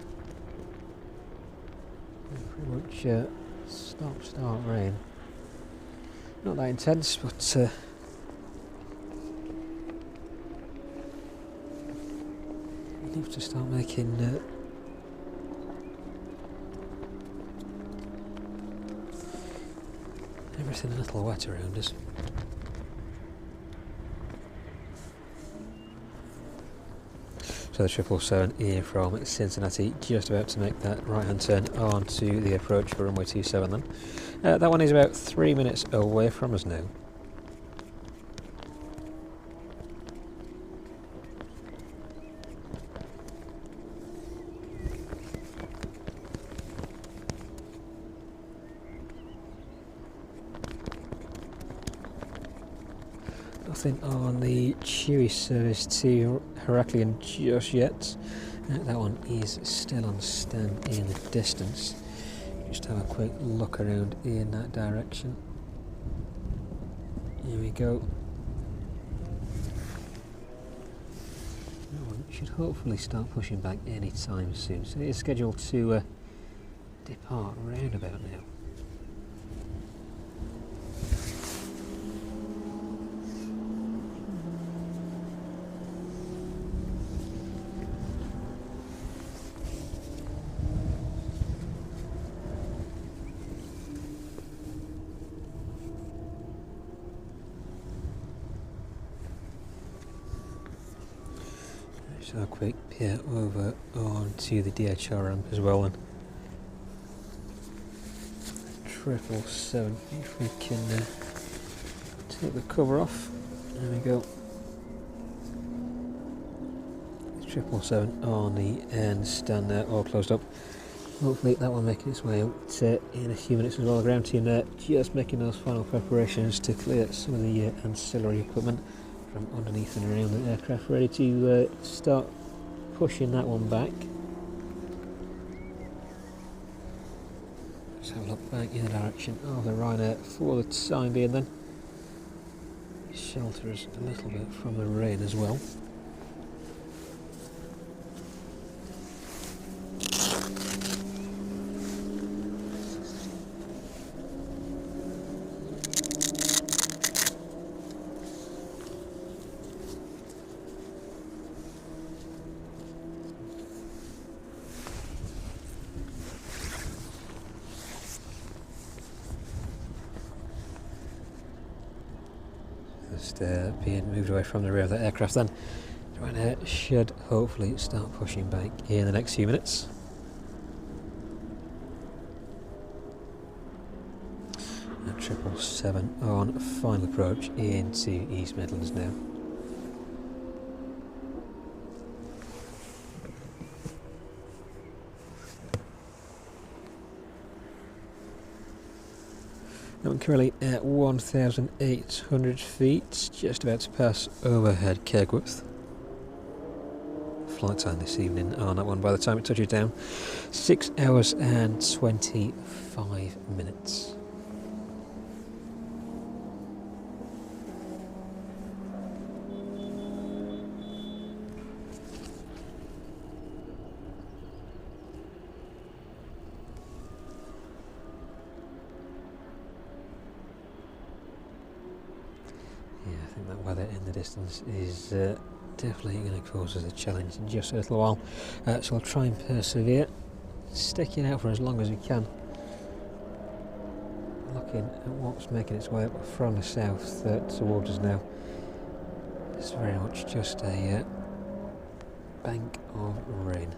Pretty much stop-start rain. Not that intense, but enough to start making everything a little wet around us. So the 777 here from Cincinnati, just about to make that right-hand turn onto the approach for runway 27 then. That one is about 3 minutes away from us now. Nothing on the Chewy service to Heraklion just yet. That one is still on stand in the distance. Just have a quick look around in that direction. Here we go. That one should hopefully start pushing back any time soon. So it is scheduled to depart round about now. So a quick peer over onto the DHR ramp as well, and 777, if we can take the cover off. There we go. 777 on the end stand there, all closed up. Hopefully that will make its way out in a few minutes as well. The ground team there just making those final preparations to clear some of the ancillary equipment from underneath and around the aircraft, ready to start pushing that one back. Let's have a look back in the direction of the Ryanair for the time being then. Shelter us a little bit from the rain as well. Just being moved away from the rear of that aircraft then. Ryanair should hopefully start pushing back in the next few minutes. And 777 on final approach into East Midlands now. I'm currently at 1,800 feet, just about to pass overhead Kegworth. Flight time this evening on that one, by the time it touches down, 6 hours and 25 minutes. I think that weather in the distance is definitely going to cause us a challenge in just a little while, so I'll try and persevere, sticking out for as long as we can. Looking at what's making its way up from the south towards us now, it's very much just a bank of rain.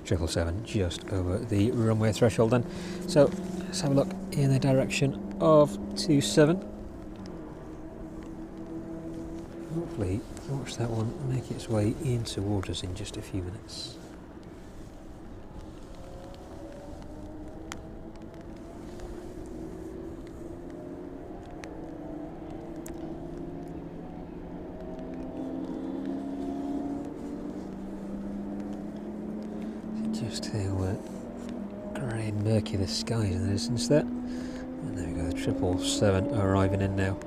Triple 7 just over the runway threshold then. So let's have a look in the direction of 27. Hopefully watch that one make its way in towards us in just a few minutes. Just how grey and murky the sky is in the distance there. And there we go, the 777 arriving in now.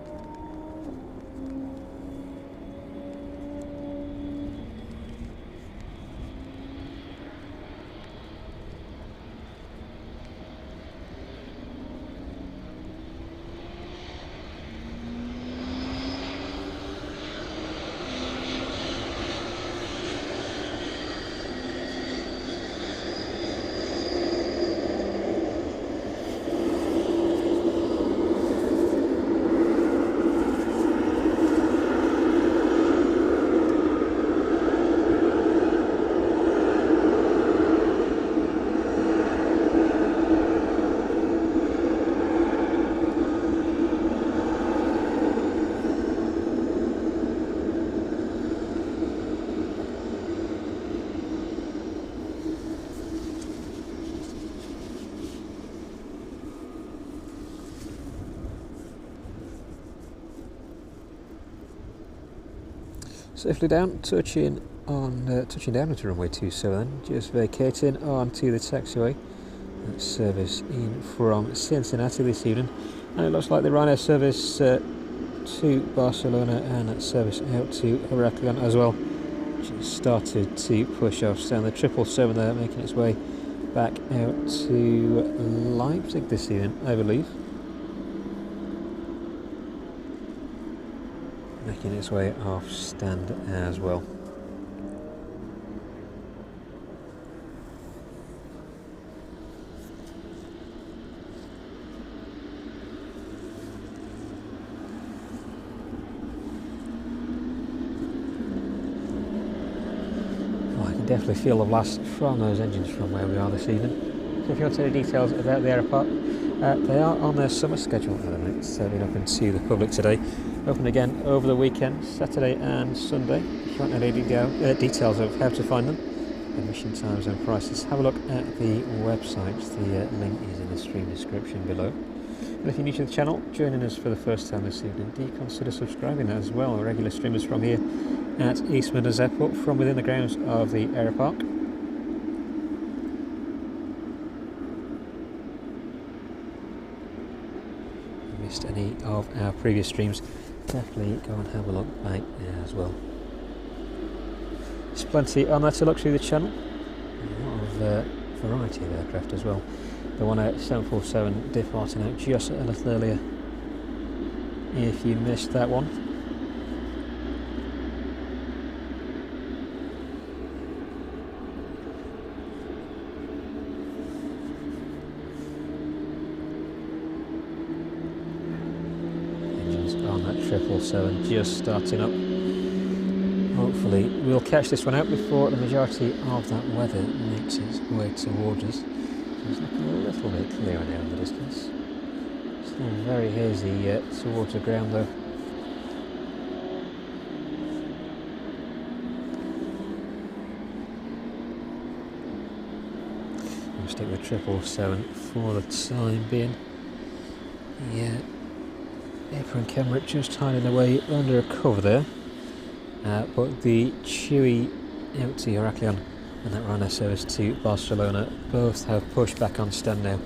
Safely down, touching down into runway 27, just vacating onto the taxiway. Service in from Cincinnati this evening, and it looks like the Ryanair service to Barcelona and service out to Heraklion as well just started to push off. So the 777 there making its way back out to Leipzig this evening, I believe. Making its way off stand as well. Well, I can definitely feel the blast from those engines from where we are this evening. So if you want any details about the Aeropark, they are on their summer schedule at the minute. It's been open to the public today. Open again over the weekend, Saturday and Sunday. If you want any details of how to find them, admission times and prices, have a look at the website. The link is in the stream description below. And if you're new to the channel, joining us for the first time this evening, do consider subscribing as well. Regular streamers from here at East Midlands Airport, from within the grounds of the Aeropark. Missed any of our previous streams, definitely go and have a look back as well. There's plenty on there to look through the channel. A lot of variety of aircraft as well. The one at 747 departing out just a little earlier, if you missed that one. Engines on that 777 just starting up. Hopefully hopefully we'll catch this one out before the majority of that weather makes its way towards us. It's looking a little bit clearer now in the distance. Still very hazy towards the ground though. I'll stick with 777 for the time being. Yeah, apron camera just hiding away under a cover there. But the Chewy out to Heraklion and that Ryanair service to Barcelona both have pushed back on stand now.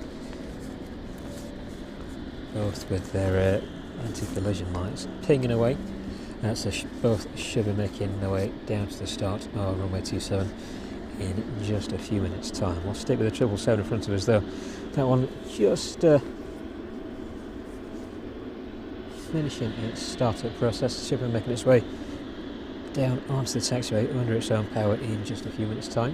Both with their anti-collision lights pinging away. So both should be making their way down to the start of runway 27 in just a few minutes' time. We'll stick with the 777 in front of us though. That one just finishing its startup process. Should be making its way down onto the taxiway under its own power in just a few minutes' time.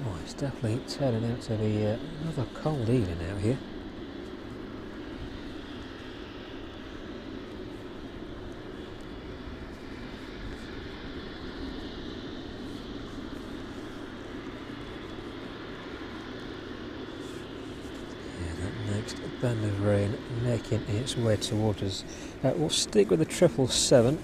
Oh, it's definitely turning out to be another cold evening out here. Yeah, that next band of rain making its way towards us. We'll stick with the 777.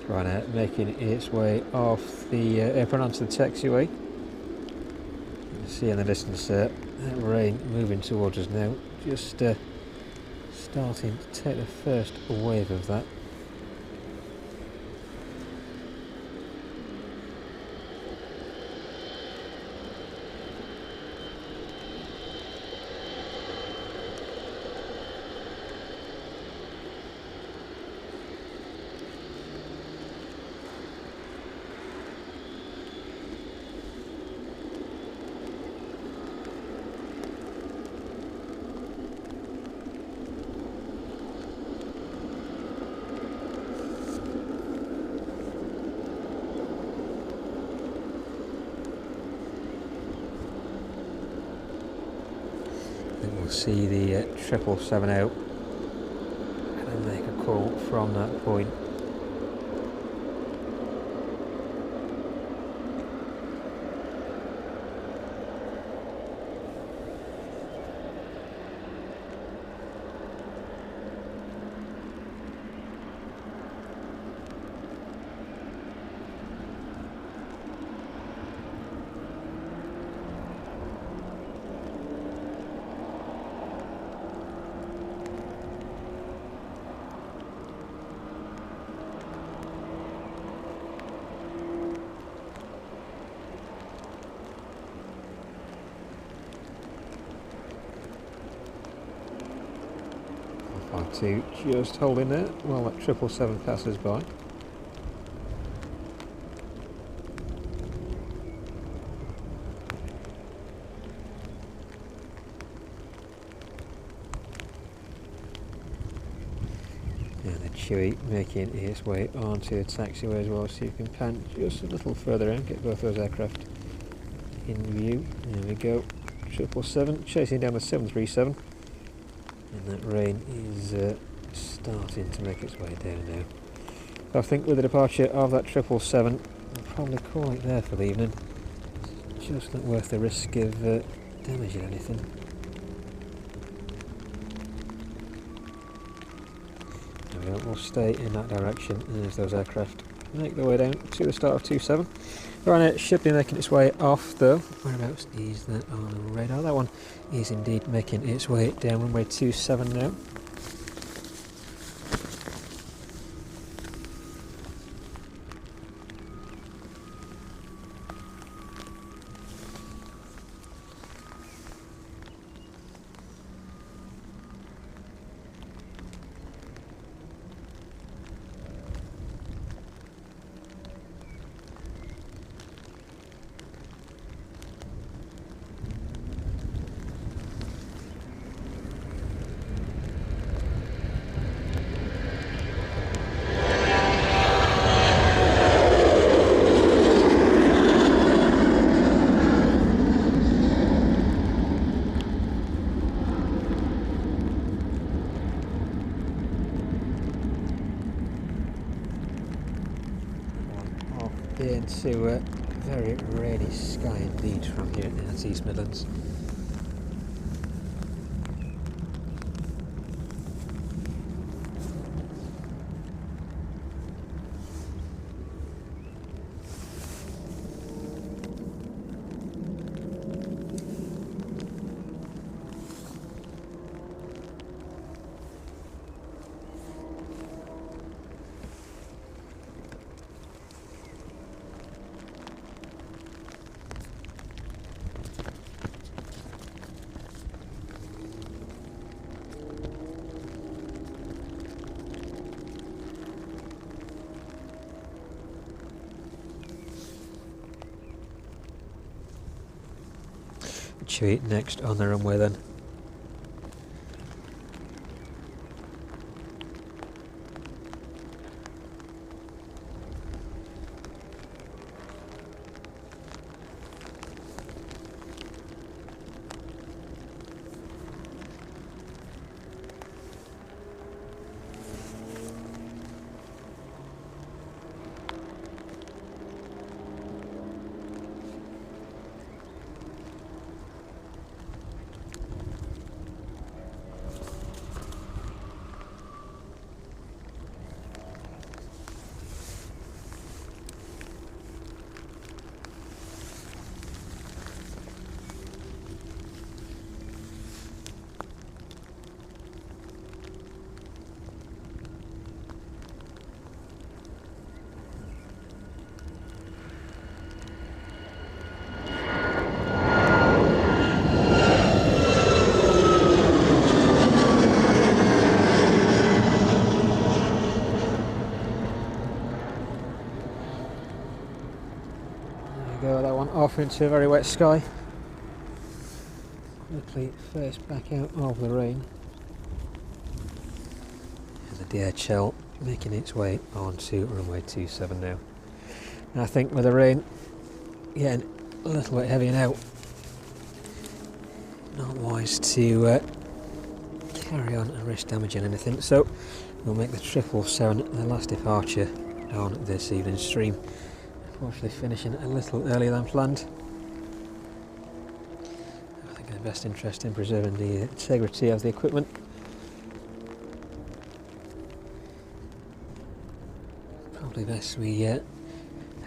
Ryanair making its way off the apron onto the taxiway. You can see in the distance that rain moving towards us now, just starting to take the first wave of that. We'll see the 777 out and then make a call from that point. To just hold in there while that 777 passes by. And the Chewy making its way onto the taxiway as well, so you can pan just a little further in, get both those aircraft in view. There we go. 777 chasing down the 737, and that rain is starting to make its way down now. So I think with the departure of that 777, we'll probably call it there for the evening. It's just not worth the risk of damaging anything. There we go. We'll stay in that direction as those aircraft make their way down to the start of 27. Right, it should be making its way off though. Whereabouts is that on the radar? That one is indeed making its way down runway 27 now. Into a very rainy sky indeed from here at East Midlands. Chewy next on the runway then. Go that one off into a very wet sky. Quickly face back out of the rain. There's a DHL making its way onto runway 27 now. And I think with the rain getting a little bit heavier now, not wise to carry on and risk damaging anything. So we'll make the 777 the last departure on this evening's stream. Unfortunately finishing a little earlier than planned. I think in the best interest in preserving the integrity of the equipment. Probably best we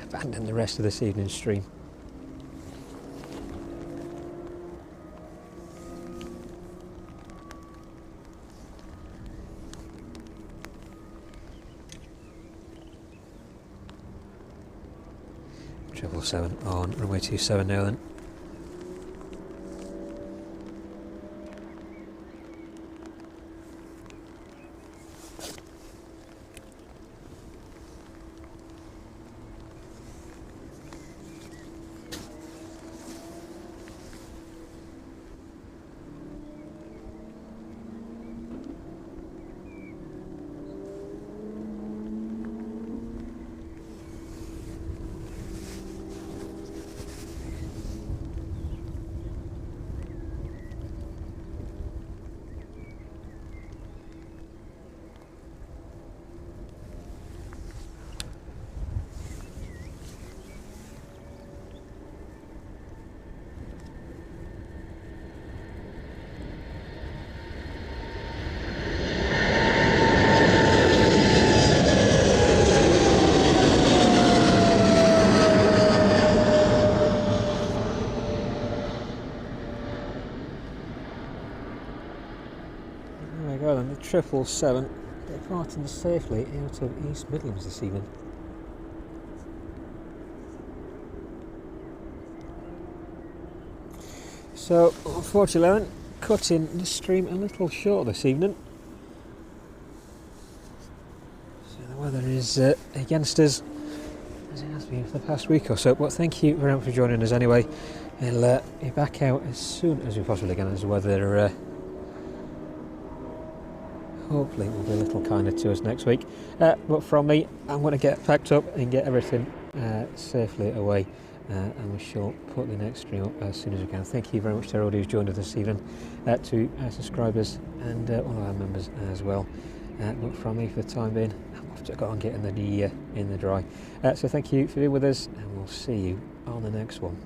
abandon the rest of this evening's stream. Triple 7 on runway 27 now then. There we go then, the 777 departing safely out of East Midlands this evening. So unfortunately then, cutting the stream a little short this evening. So the weather is against us, as it has been for the past week or so, but thank you very much for joining us anyway. We'll be back out as soon as we possibly can, as the weather hopefully will be a little kinder to us next week. But from me, I'm going to get packed up and get everything safely away, and we shall put the next stream up as soon as we can. Thank you very much to everybody who's joined us this evening, to our subscribers and all of our members as well. But from me for the time being, I'm off to go and get in the new year in the dry. So thank you for being with us, and we'll see you on the next one.